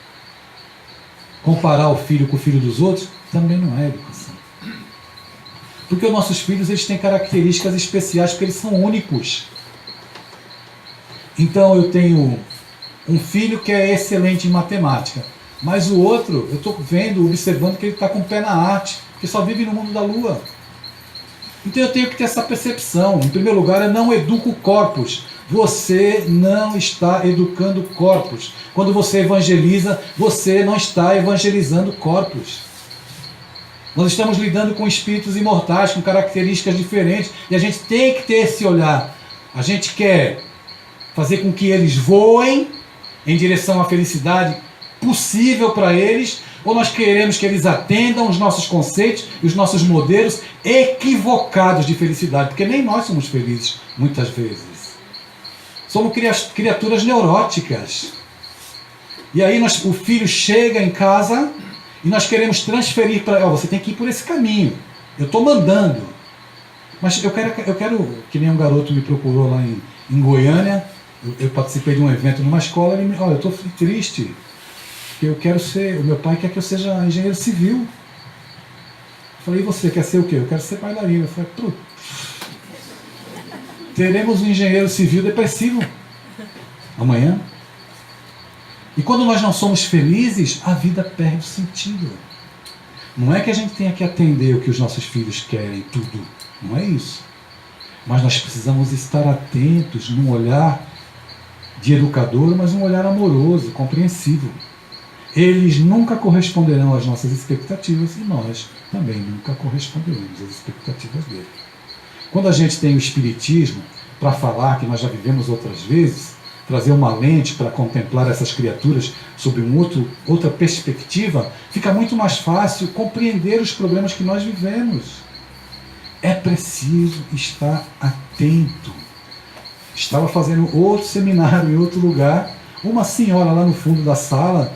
C: Comparar o filho com o filho dos outros também não é educação. Porque os nossos filhos, eles têm características especiais, porque eles são únicos. Então eu tenho um filho que é excelente em matemática, mas o outro, eu estou vendo, observando que ele está com o pé na arte, porque só vive no mundo da lua. Então eu tenho que ter essa percepção. Em primeiro lugar, eu não educo corpos. Você não está educando corpos. Quando você evangeliza, você não está evangelizando corpos. Nós estamos lidando com espíritos imortais, com características diferentes, e a gente tem que ter esse olhar. A gente quer fazer com que eles voem em direção à felicidade possível para eles, ou nós queremos que eles atendam os nossos conceitos e os nossos modelos equivocados de felicidade, porque nem nós somos felizes muitas vezes. Somos criaturas neuróticas. E aí o filho chega em casa e nós queremos transferir para você tem que ir por esse caminho. Eu estou mandando. Mas eu quero, que nem um garoto me procurou lá em Goiânia, eu participei de um evento numa escola, ele me olha, eu estou triste, porque eu quero ser, o meu pai quer que eu seja engenheiro civil. Eu falei: e você quer ser o quê? Eu quero ser bailarina. Eu falei: putz, teremos um engenheiro civil depressivo amanhã. E quando nós não somos felizes, a vida perde o sentido. Não é que a gente tenha que atender o que os nossos filhos querem, tudo. Não é isso. Mas nós precisamos estar atentos num olhar de educador, mas um olhar amoroso, compreensivo. Eles nunca corresponderão às nossas expectativas e nós também nunca corresponderemos às expectativas deles. Quando a gente tem o Espiritismo para falar, que nós já vivemos outras vezes, trazer uma lente para contemplar essas criaturas sob outra perspectiva, fica muito mais fácil compreender os problemas que nós vivemos. É preciso estar atento. Estava fazendo outro seminário em outro lugar, uma senhora lá no fundo da sala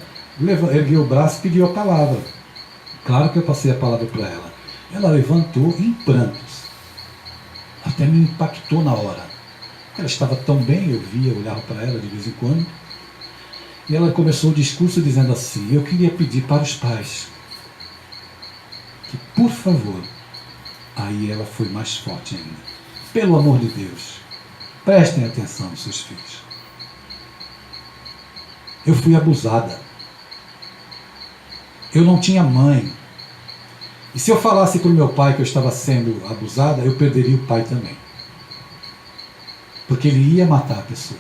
C: ergueu o braço e pediu a palavra. Claro que eu passei a palavra para ela. Ela levantou em prantos. Até me impactou na hora. Ela estava tão bem, eu via, olhava para ela de vez em quando. E ela começou o discurso dizendo assim: eu queria pedir para os pais que, por favor, aí ela foi mais forte ainda, pelo amor de Deus, prestem atenção nos seus filhos. Eu fui abusada. Eu não tinha mãe. E se eu falasse para o meu pai que eu estava sendo abusada, eu perderia o pai também. Porque ele ia matar a pessoa.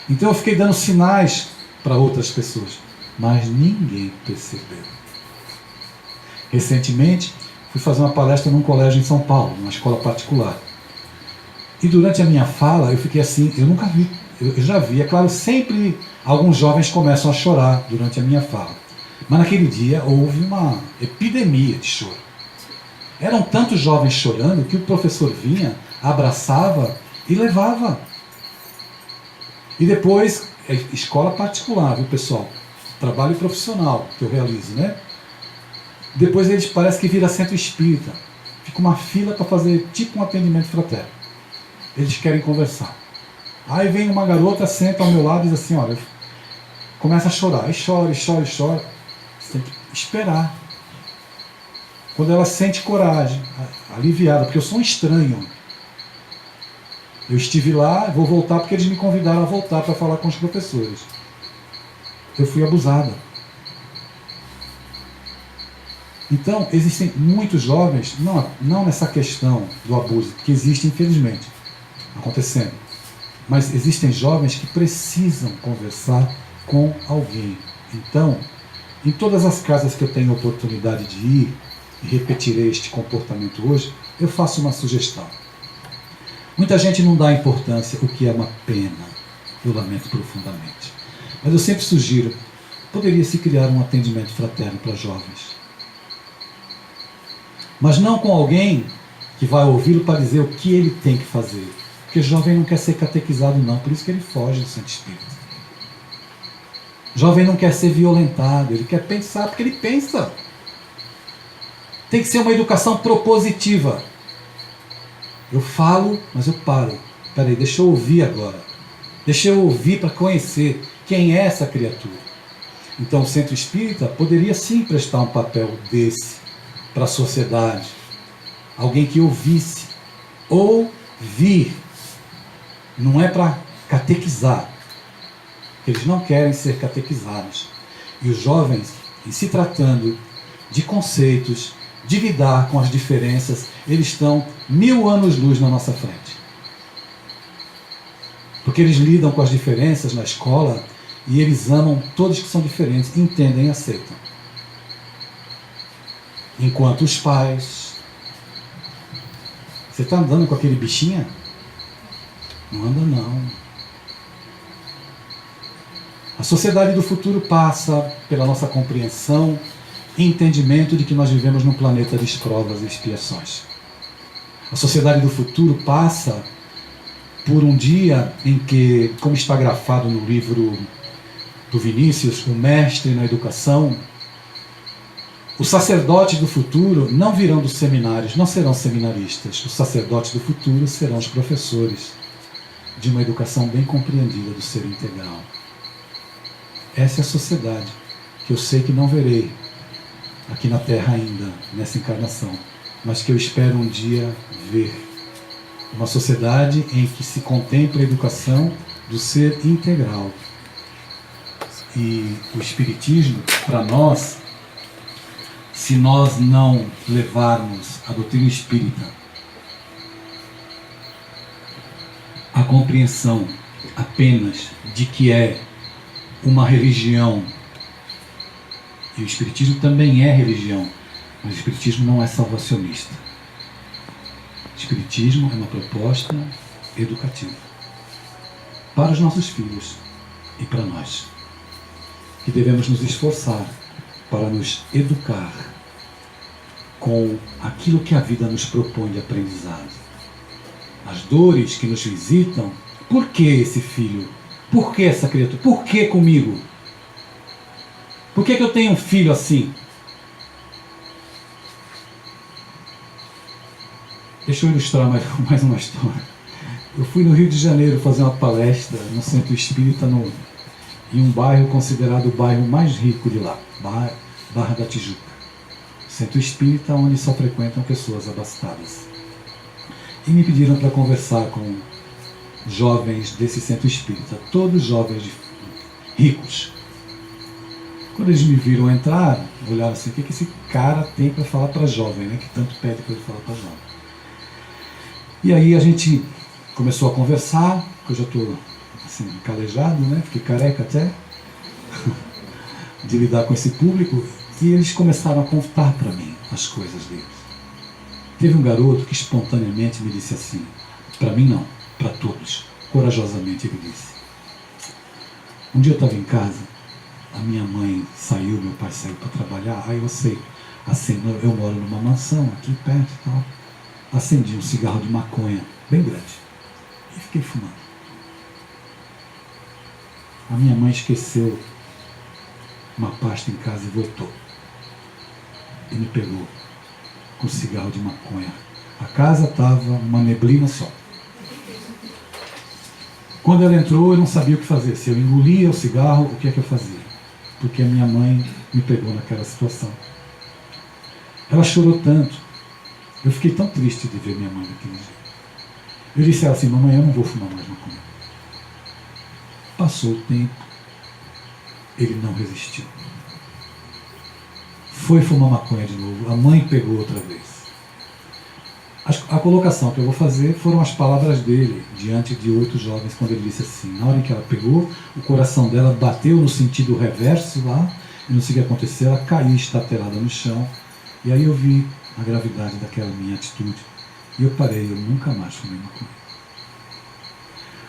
C: Então eu fiquei dando sinais para outras pessoas, mas ninguém percebeu. Recentemente, fui fazer uma palestra num colégio em São Paulo, numa escola particular. E durante a minha fala, eu fiquei assim, eu nunca vi, eu já vi, é claro, sempre alguns jovens começam a chorar durante a minha fala. Mas naquele dia houve uma epidemia de choro. Eram tantos jovens chorando que o professor vinha, abraçava e levava. E depois, escola particular, viu, pessoal? Trabalho profissional que eu realizo, né? Depois eles parece que vira centro espírita. Fica uma fila para fazer tipo um atendimento fraterno. Eles querem conversar. Aí vem uma garota, senta ao meu lado e diz assim, olha, começa a chorar. Aí chora, chora, chora. Você tem que esperar. Quando ela sente coragem, aliviada, porque eu sou um estranho. Eu estive lá, vou voltar porque eles me convidaram a voltar para falar com os professores. Eu fui abusada. Então, existem muitos jovens, não nessa questão do abuso, que existe infelizmente, acontecendo. Mas existem jovens que precisam conversar com alguém. Então, em todas as casas que eu tenho oportunidade de ir, e repetirei este comportamento hoje, eu faço uma sugestão. Muita gente não dá importância, o que é uma pena. Eu lamento profundamente. Mas eu sempre sugiro, poderia se criar um atendimento fraterno para jovens. Mas não com alguém que vai ouvi-lo para dizer o que ele tem que fazer. Porque o jovem não quer ser catequizado não, por isso que ele foge do Santo Espírito. O jovem não quer ser violentado, ele quer pensar porque ele pensa. Tem que ser uma educação propositiva. Eu falo, mas eu paro. Peraí, deixa eu ouvir agora. Deixa eu ouvir para conhecer quem é essa criatura. Então o Centro Espírita poderia sim prestar um papel desse para a sociedade. Alguém que ouvisse. Ouvir. Não é para catequizar. Eles não querem ser catequizados. E os jovens, em se tratando de conceitos, de lidar com as diferenças, eles estão 1000 anos-luz na nossa frente. Porque eles lidam com as diferenças na escola e eles amam todos que são diferentes, entendem e aceitam. Enquanto os pais... Você está andando com aquele bichinho? Não anda não. A sociedade do futuro passa pela nossa compreensão e entendimento de que nós vivemos num planeta de provas e expiações. A sociedade do futuro passa por um dia em que, como está grafado no livro do Vinícius, o mestre na educação, os sacerdotes do futuro não virão dos seminários, não serão seminaristas. Os sacerdotes do futuro serão os professores de uma educação bem compreendida do ser integral. Essa é a sociedade que eu sei que não verei aqui na Terra ainda, nessa encarnação, mas que eu espero um dia ver. Uma sociedade em que se contempla a educação do ser integral. E o Espiritismo, para nós, se nós não levarmos a doutrina espírita a compreensão apenas de que é uma religião, e o Espiritismo também é religião, mas o Espiritismo não é salvacionista. O Espiritismo é uma proposta educativa para os nossos filhos e para nós, que devemos nos esforçar para nos educar com aquilo que a vida nos propõe de aprendizado. As dores que nos visitam, por que esse filho? Por que essa criatura? Por que comigo? Por que eu tenho um filho assim? Deixa eu ilustrar mais uma história. Eu fui no Rio de Janeiro fazer uma palestra no Centro Espírita em um bairro considerado o bairro mais rico de lá, Barra da Tijuca. Centro Espírita onde só frequentam pessoas abastadas. E me pediram para conversar com jovens desse Centro Espírita, todos jovens ricos. Quando eles me viram entrar, olharam assim, o que esse cara tem para falar para jovem, né? Que tanto pede para ele falar para jovem. E aí a gente começou a conversar, que eu já estou assim, calejado, né? Fiquei careca até, de lidar com esse público, e eles começaram a contar para mim as coisas deles. Teve um garoto que espontaneamente me disse assim, para mim não, para todos, corajosamente ele disse. Um dia eu estava em casa, a minha mãe saiu, meu pai saiu para trabalhar, aí eu moro numa mansão aqui perto e tal, acendi um cigarro de maconha, bem grande, e fiquei fumando. A minha mãe esqueceu uma pasta em casa e voltou. E me pegou com cigarro de maconha. A casa estava uma neblina só. Quando ela entrou, eu não sabia o que fazer. Se eu engolia o cigarro, o que é que eu fazia? Porque a minha mãe me pegou naquela situação. Ela chorou tanto. Eu fiquei tão triste de ver minha mãe daquele jeito. Eu disse a ela assim, mamãe, eu não vou fumar mais maconha. Passou o tempo. Ele não resistiu. Foi fumar maconha de novo. A mãe pegou outra vez. A colocação que eu vou fazer foram as palavras dele diante de 8 jovens, quando ele disse assim, na hora em que ela pegou, o coração dela bateu no sentido reverso lá, e não sei o que aconteceu, ela caiu estatelada no chão, e aí eu vi a gravidade daquela minha atitude, e eu parei, eu nunca mais fumei maconha.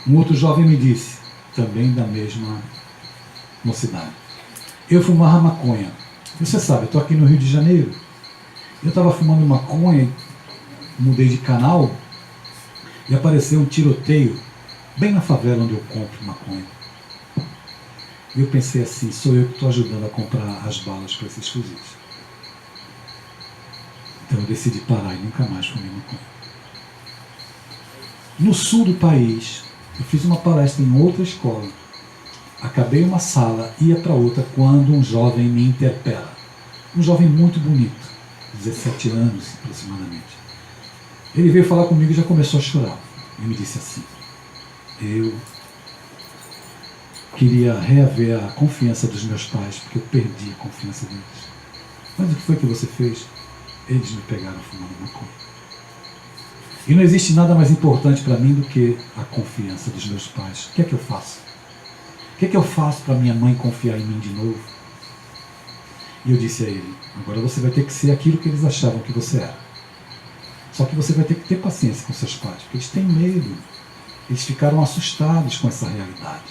C: Um outro jovem me disse, também da mesma mocidade, eu fumava maconha. Você sabe, eu estou aqui no Rio de Janeiro, eu estava fumando maconha, mudei de canal e apareceu um tiroteio bem na favela onde eu compro maconha. E eu pensei assim, sou eu que estou ajudando a comprar as balas para esses fuzis. Então eu decidi parar e nunca mais fumei maconha. No sul do país, eu fiz uma palestra em outra escola. Acabei uma sala, ia para outra, quando um jovem me interpela. Um jovem muito bonito, 17 anos aproximadamente. Ele veio falar comigo e já começou a chorar. E me disse assim, eu queria reaver a confiança dos meus pais, porque eu perdi a confiança deles. Mas o que foi que você fez? Eles me pegaram fumando maconha. E não existe nada mais importante para mim do que a confiança dos meus pais. O que é que eu faço? O que é que eu faço para minha mãe confiar em mim de novo? E eu disse a ele, agora você vai ter que ser aquilo que eles achavam que você era. Só que você vai ter que ter paciência com seus pais, porque eles têm medo. Eles ficaram assustados com essa realidade.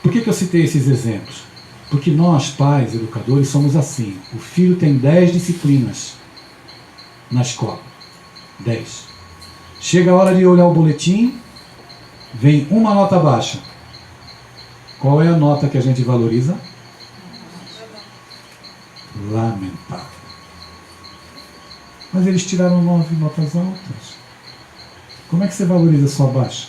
C: Por que eu citei esses exemplos? Porque nós, pais, educadores, somos assim. O filho tem 10 disciplinas na escola. 10. Chega a hora de olhar o boletim, vem uma nota baixa. Qual é a nota que a gente valoriza? Lamentável. Mas eles tiraram 9 notas altas. Como é que você valoriza só baixa?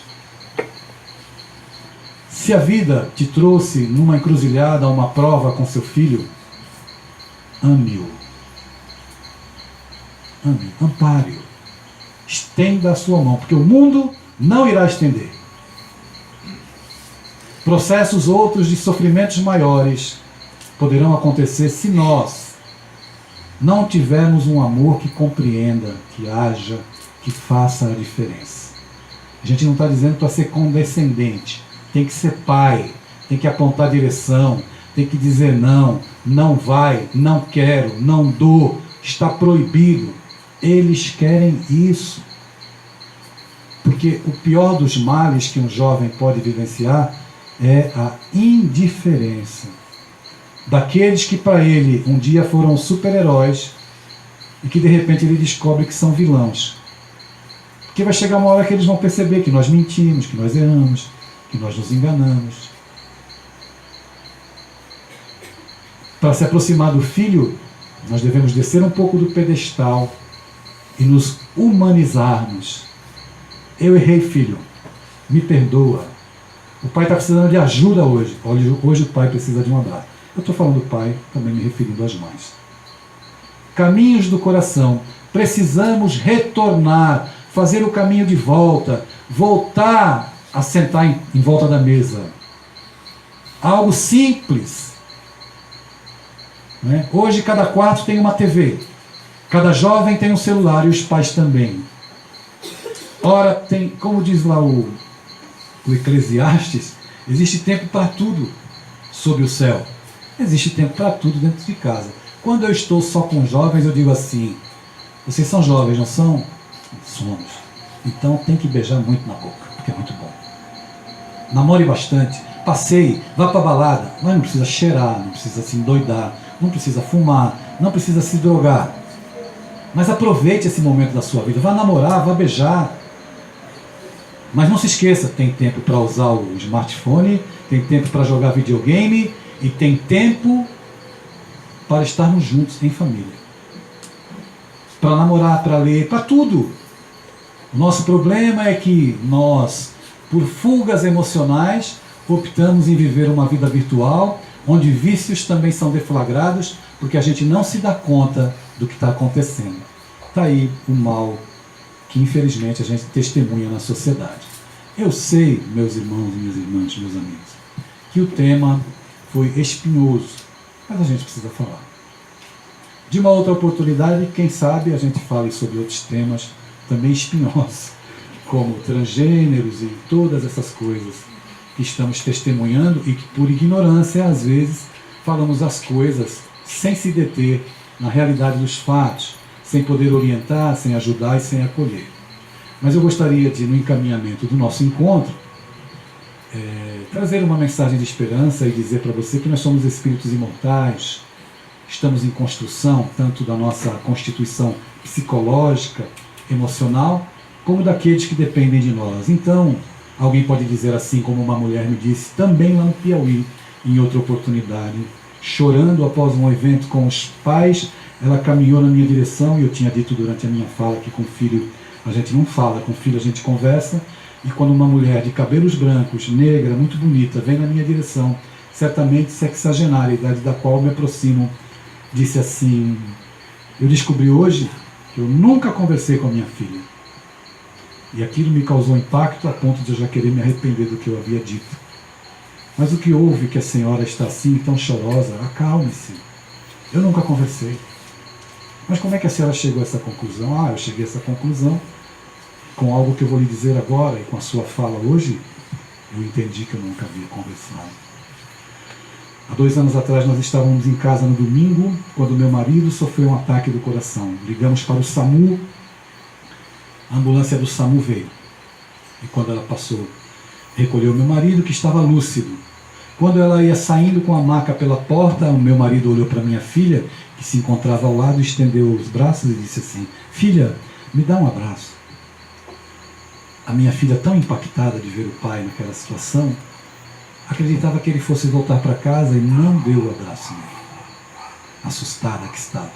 C: Se a vida te trouxe numa encruzilhada, uma prova com seu filho, ame-o. Ame-o, ampare-o. Estenda a sua mão, porque o mundo não irá estender. Processos outros de sofrimentos maiores poderão acontecer se nós não tivermos um amor que compreenda, que haja, que faça a diferença. A gente não está dizendo para ser condescendente. Tem que ser pai, tem que apontar a direção, tem que dizer não, não vai, não quero, não dou, está proibido. Eles querem isso. Porque o pior dos males que um jovem pode vivenciar é a indiferença daqueles que para ele um dia foram super-heróis e que de repente ele descobre que são vilões. Porque vai chegar uma hora que eles vão perceber que nós mentimos, que nós erramos, que nós nos enganamos. Para se aproximar do filho, nós devemos descer um pouco do pedestal e nos humanizarmos. Eu errei, filho, me perdoa. O pai está precisando de ajuda hoje. Hoje o pai precisa de um abraço. Eu estou falando do pai, também me referindo às mães. Caminhos do coração. Precisamos retornar, fazer o caminho de volta, voltar a sentar em volta da mesa. Algo simples. Né? Hoje cada quarto tem uma TV. Cada jovem tem um celular e os pais também. Ora, tem, como diz lá o Eclesiastes, existe tempo para tudo sob o céu. Existe tempo para tudo dentro de casa. Quando eu estou só com jovens, eu digo assim: vocês são jovens, não são? Somos. Então tem que beijar muito na boca, porque é muito bom. Namore bastante, passeie, vá para a balada, mas não precisa cheirar, não precisa se endoidar, não precisa fumar, não precisa se drogar. Mas aproveite esse momento da sua vida, vá namorar, vá beijar. Mas não se esqueça, tem tempo para usar o smartphone, tem tempo para jogar videogame e tem tempo para estarmos juntos em família. Para namorar, para ler, para tudo. O nosso problema é que nós, por fugas emocionais, optamos em viver uma vida virtual, onde vícios também são deflagrados, porque a gente não se dá conta do que está acontecendo. Está aí o mal que infelizmente a gente testemunha na sociedade. Eu sei, meus irmãos e minhas irmãs, meus amigos, que o tema foi espinhoso, mas a gente precisa falar. De uma outra oportunidade, quem sabe a gente fale sobre outros temas também espinhosos, como transgêneros e todas essas coisas que estamos testemunhando e que por ignorância, às vezes, falamos as coisas sem se deter na realidade dos fatos, sem poder orientar, sem ajudar e sem acolher. Mas eu gostaria de, no encaminhamento do nosso encontro, trazer uma mensagem de esperança e dizer para você que nós somos espíritos imortais, estamos em construção, tanto da nossa constituição psicológica, emocional, como daqueles que dependem de nós. Então, alguém pode dizer assim, como uma mulher me disse, também lá no Piauí, em outra oportunidade, chorando após um evento com os pais, ela caminhou na minha direção, e eu tinha dito durante a minha fala que com filho a gente não fala, com filho a gente conversa, e quando uma mulher de cabelos brancos, negra, muito bonita, vem na minha direção, certamente sexagenária, a idade da qual me aproximo, disse assim: eu descobri hoje que eu nunca conversei com a minha filha. E aquilo me causou impacto a ponto de eu já querer me arrepender do que eu havia dito. Mas o que houve que a senhora está assim, tão chorosa? Acalme-se. Eu nunca conversei. Mas como é que a senhora chegou a essa conclusão? Eu cheguei a essa conclusão com algo que eu vou lhe dizer agora, e com a sua fala hoje, eu entendi que eu nunca havia conversado. Há 2 anos atrás nós estávamos em casa no domingo, quando meu marido sofreu um ataque do coração. Ligamos para o SAMU, a ambulância do SAMU veio. E quando ela passou, recolheu meu marido, que estava lúcido. Quando ela ia saindo com a maca pela porta, o meu marido olhou para minha filha, que se encontrava ao lado, estendeu os braços e disse assim: filha, me dá um abraço. A minha filha, tão impactada de ver o pai naquela situação, acreditava que ele fosse voltar para casa e não deu o abraço nele. Assustada que estava.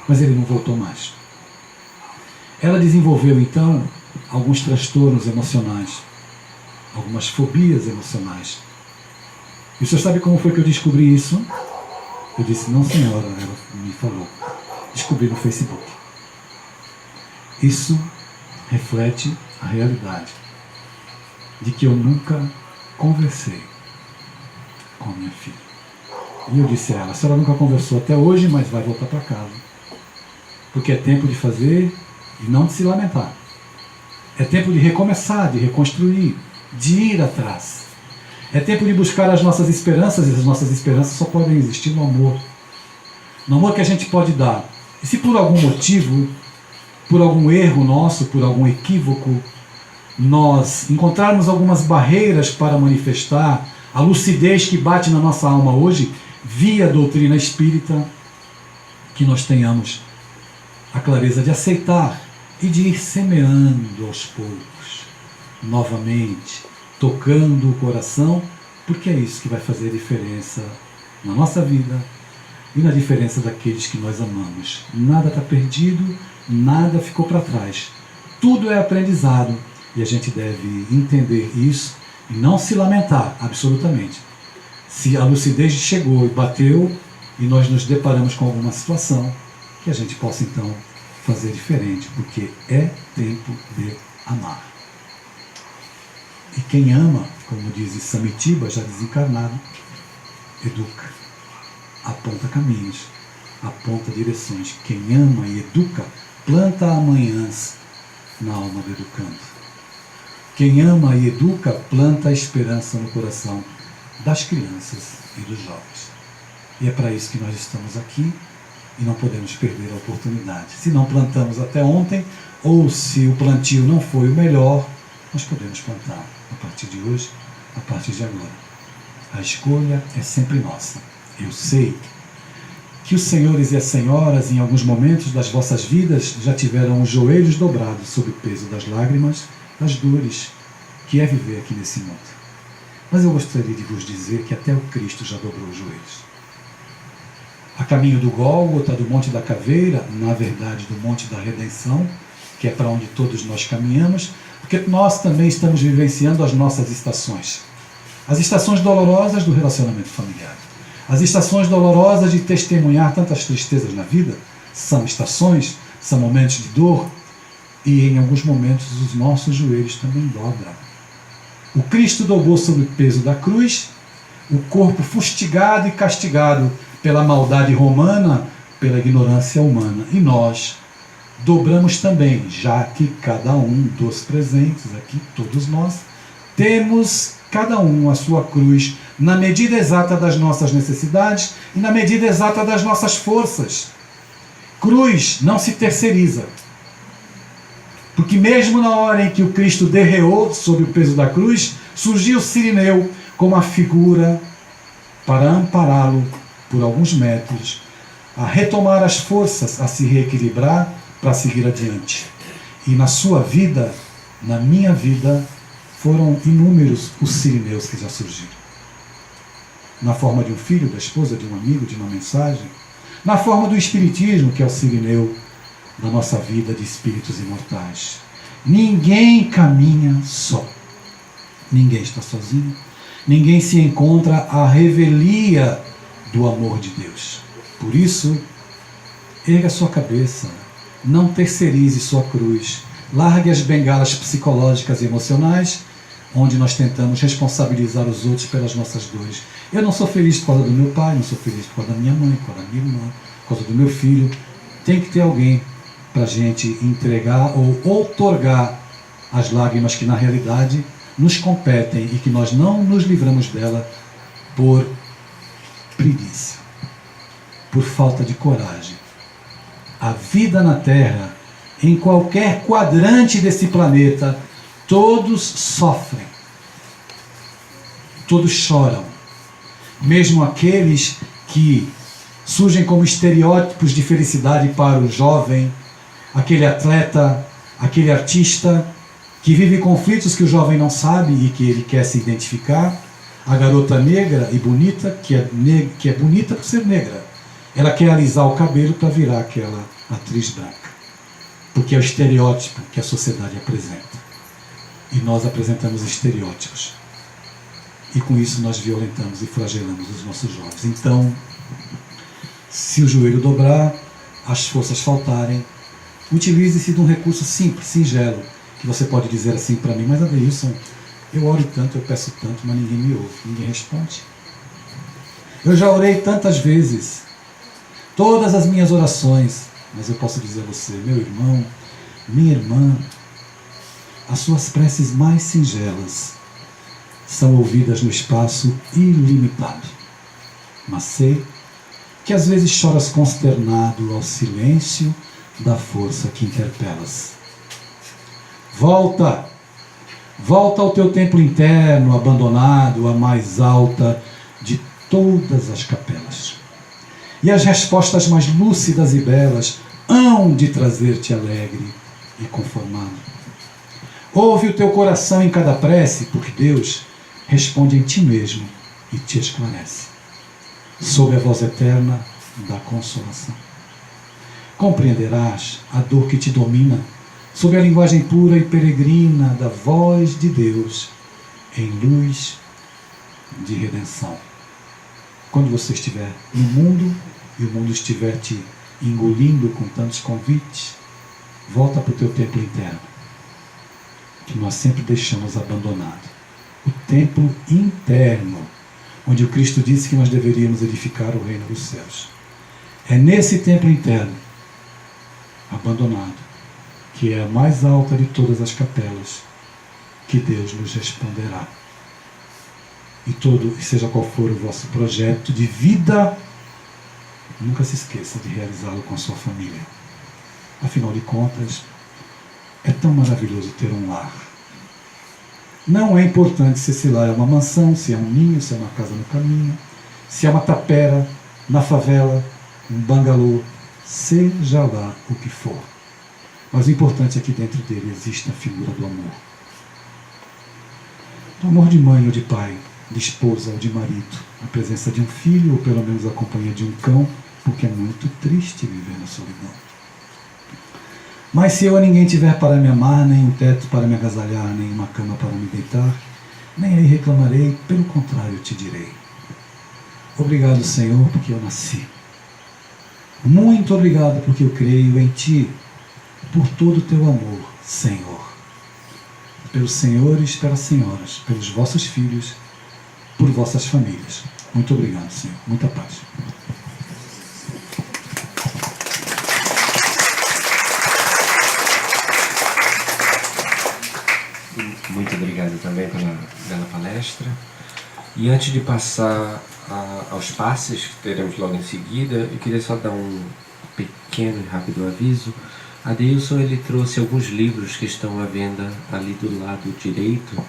C: Mas ele não voltou mais. Ela desenvolveu então alguns transtornos emocionais, algumas fobias emocionais. E o senhor sabe como foi que eu descobri isso? Eu disse: não, senhora, ela me falou. Descobri no Facebook. Isso reflete a realidade de que eu nunca conversei com a minha filha. E eu disse a ela: a senhora nunca conversou até hoje, mas vai voltar para casa. Porque é tempo de fazer e não de se lamentar. É tempo de recomeçar, de reconstruir, de ir atrás. É tempo de buscar as nossas esperanças, e as nossas esperanças só podem existir no amor. No amor que a gente pode dar. E se por algum motivo, por algum erro nosso, por algum equívoco, nós encontrarmos algumas barreiras para manifestar a lucidez que bate na nossa alma hoje, via doutrina espírita, que nós tenhamos a clareza de aceitar e de ir semeando aos poucos, novamente, tocando o coração, porque é isso que vai fazer diferença na nossa vida e na diferença daqueles que nós amamos. Nada está perdido, nada ficou para trás. Tudo é aprendizado e a gente deve entender isso e não se lamentar, absolutamente. Se a lucidez chegou e bateu e nós nos deparamos com alguma situação, que a gente possa então fazer diferente, porque é tempo de amar. E quem ama, como diz Samitiba, já desencarnado, educa, aponta caminhos, aponta direções. Quem ama e educa, planta amanhãs na alma do educando. Quem ama e educa, planta a esperança no coração das crianças e dos jovens. E é para isso que nós estamos aqui e não podemos perder a oportunidade. Se não plantamos até ontem, ou se o plantio não foi o melhor, nós podemos plantar a partir de hoje, a partir de agora. A escolha é sempre nossa. Eu sei que os senhores e as senhoras, em alguns momentos das vossas vidas, já tiveram os joelhos dobrados sob o peso das lágrimas, das dores, que é viver aqui nesse mundo. Mas eu gostaria de vos dizer que até o Cristo já dobrou os joelhos. A caminho do Gólgota, do Monte da Caveira, na verdade do Monte da Redenção, que é para onde todos nós caminhamos, porque nós também estamos vivenciando as nossas estações. As estações dolorosas do relacionamento familiar. As estações dolorosas de testemunhar tantas tristezas na vida são estações, são momentos de dor, e em alguns momentos os nossos joelhos também dobram. O Cristo dobrou sob o peso da cruz, o corpo fustigado e castigado pela maldade romana, pela ignorância humana. E nós dobramos também, já que cada um dos presentes aqui, todos nós, temos cada um a sua cruz na medida exata das nossas necessidades e na medida exata das nossas forças. Cruz não se terceiriza. Porque mesmo na hora em que o Cristo derreou sob o peso da cruz, surgiu o Cirineu como a figura para ampará-lo por alguns metros, a retomar as forças, a se reequilibrar para seguir adiante. E na sua vida, na minha vida, foram inúmeros os Cirineus que já surgiram. Na forma de um filho, da esposa, de um amigo, de uma mensagem. Na forma do Espiritismo, que é o Cirineu da nossa vida de espíritos imortais. Ninguém caminha só. Ninguém está sozinho. Ninguém se encontra à revelia do amor de Deus. Por isso, erga sua cabeça, não terceirize sua cruz, largue as bengalas psicológicas e emocionais, onde nós tentamos responsabilizar os outros pelas nossas dores. Eu não sou feliz por causa do meu pai, não sou feliz por causa da minha mãe, por causa da minha irmã, por causa do meu filho. Tem que ter alguém para a gente entregar ou outorgar as lágrimas que na realidade nos competem e que nós não nos livramos dela por preguiça, por falta de coragem. A vida na Terra, em qualquer quadrante desse planeta, todos sofrem, todos choram, mesmo aqueles que surgem como estereótipos de felicidade para o jovem, aquele atleta, aquele artista que vive conflitos que o jovem não sabe e que ele quer se identificar, a garota negra e bonita, que é bonita por ser negra. Ela quer alisar o cabelo para virar aquela atriz branca. Porque é o estereótipo que a sociedade apresenta. E nós apresentamos estereótipos. E com isso nós violentamos e flagelamos os nossos jovens. Então, se o joelho dobrar, as forças faltarem, utilize-se de um recurso simples, singelo, que você pode dizer assim para mim: mas Adeilson, eu oro tanto, eu peço tanto, mas ninguém me ouve, ninguém responde. Eu já orei tantas vezes, todas as minhas orações, mas eu posso dizer a você, meu irmão, minha irmã, as suas preces mais singelas são ouvidas no espaço ilimitado. Mas sei que às vezes choras consternado ao silêncio da força que interpelas. Volta! Volta ao teu templo interno, abandonado, a mais alta de todas as capelas. E as respostas mais lúcidas e belas hão de trazer-te alegre e conformado. Ouve o teu coração em cada prece, porque Deus responde em ti mesmo e te esclarece, sob a voz eterna da consolação. Compreenderás a dor que te domina, sob a linguagem pura e peregrina da voz de Deus, em luz de redenção. Quando você estiver no mundo e o mundo estiver te engolindo com tantos convites, volta para o teu templo interno, que nós sempre deixamos abandonado. O templo interno, onde o Cristo disse que nós deveríamos edificar o reino dos céus. É nesse templo interno, abandonado, que é a mais alta de todas as capelas, que Deus nos responderá. E seja qual for o vosso projeto de vida, nunca se esqueça de realizá-lo com a sua família. Afinal de contas, é tão maravilhoso ter um lar. Não é importante se esse lar é uma mansão, se é um ninho, se é uma casa no caminho, se é uma tapera, na favela, um bangalô, seja lá o que for. Mas o importante é que dentro dele exista a figura do amor. Do amor de mãe ou de pai, de esposa ou de marido, a presença de um filho ou pelo menos a companhia de um cão, porque é muito triste viver na solidão. Mas se eu a ninguém tiver para me amar, nem um teto para me agasalhar, nem uma cama para me deitar, nem aí reclamarei, pelo contrário te direi: obrigado, Senhor, porque eu nasci. Muito obrigado porque eu creio em Ti, por todo o Teu amor, Senhor. Pelos senhores, pelas senhoras, pelos vossos filhos, por vossas famílias. Muito obrigado, Senhor. Muita paz.
A: Muito obrigado também pela palestra. E antes de passar aos passes, que teremos logo em seguida, eu queria só dar um pequeno e rápido aviso. Adeilson, ele trouxe alguns livros que estão à venda ali do lado direito,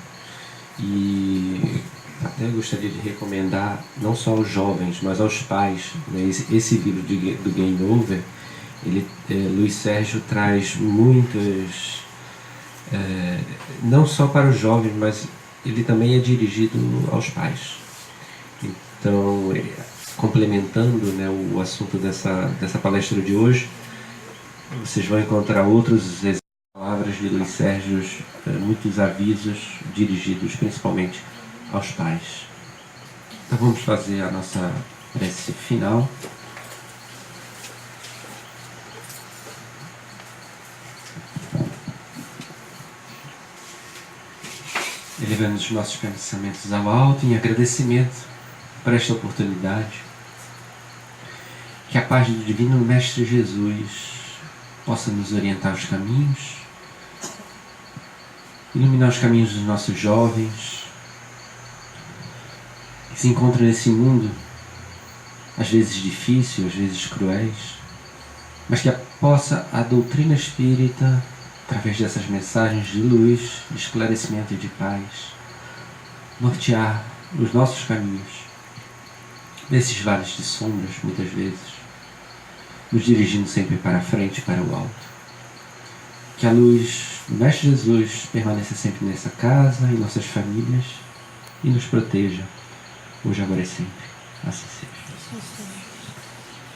A: e até gostaria de recomendar não só aos jovens, mas aos pais, né? Esse livro do Game Over, Luiz Sérgio traz muitas, não só para os jovens, mas ele também é dirigido aos pais. Então, complementando, né, o assunto dessa palestra de hoje, vocês vão encontrar outras palavras de Luiz Sérgio, muitos avisos dirigidos principalmente aos pais. Então vamos fazer a nossa prece final. Elevando os nossos pensamentos ao alto em agradecimento por esta oportunidade. Que a paz do Divino Mestre Jesus possa nos orientar os caminhos, iluminar os caminhos dos nossos jovens, que se encontram nesse mundo, às vezes difícil, às vezes cruéis, mas que possa a doutrina espírita, através dessas mensagens de luz, de esclarecimento e de paz, nortear os nossos caminhos, nesses vales de sombras, muitas vezes, nos dirigindo sempre para a frente, para o alto. Que a luz do Mestre Jesus permaneça sempre nessa casa, em nossas famílias, e nos proteja, hoje, agora e sempre. Assim seja.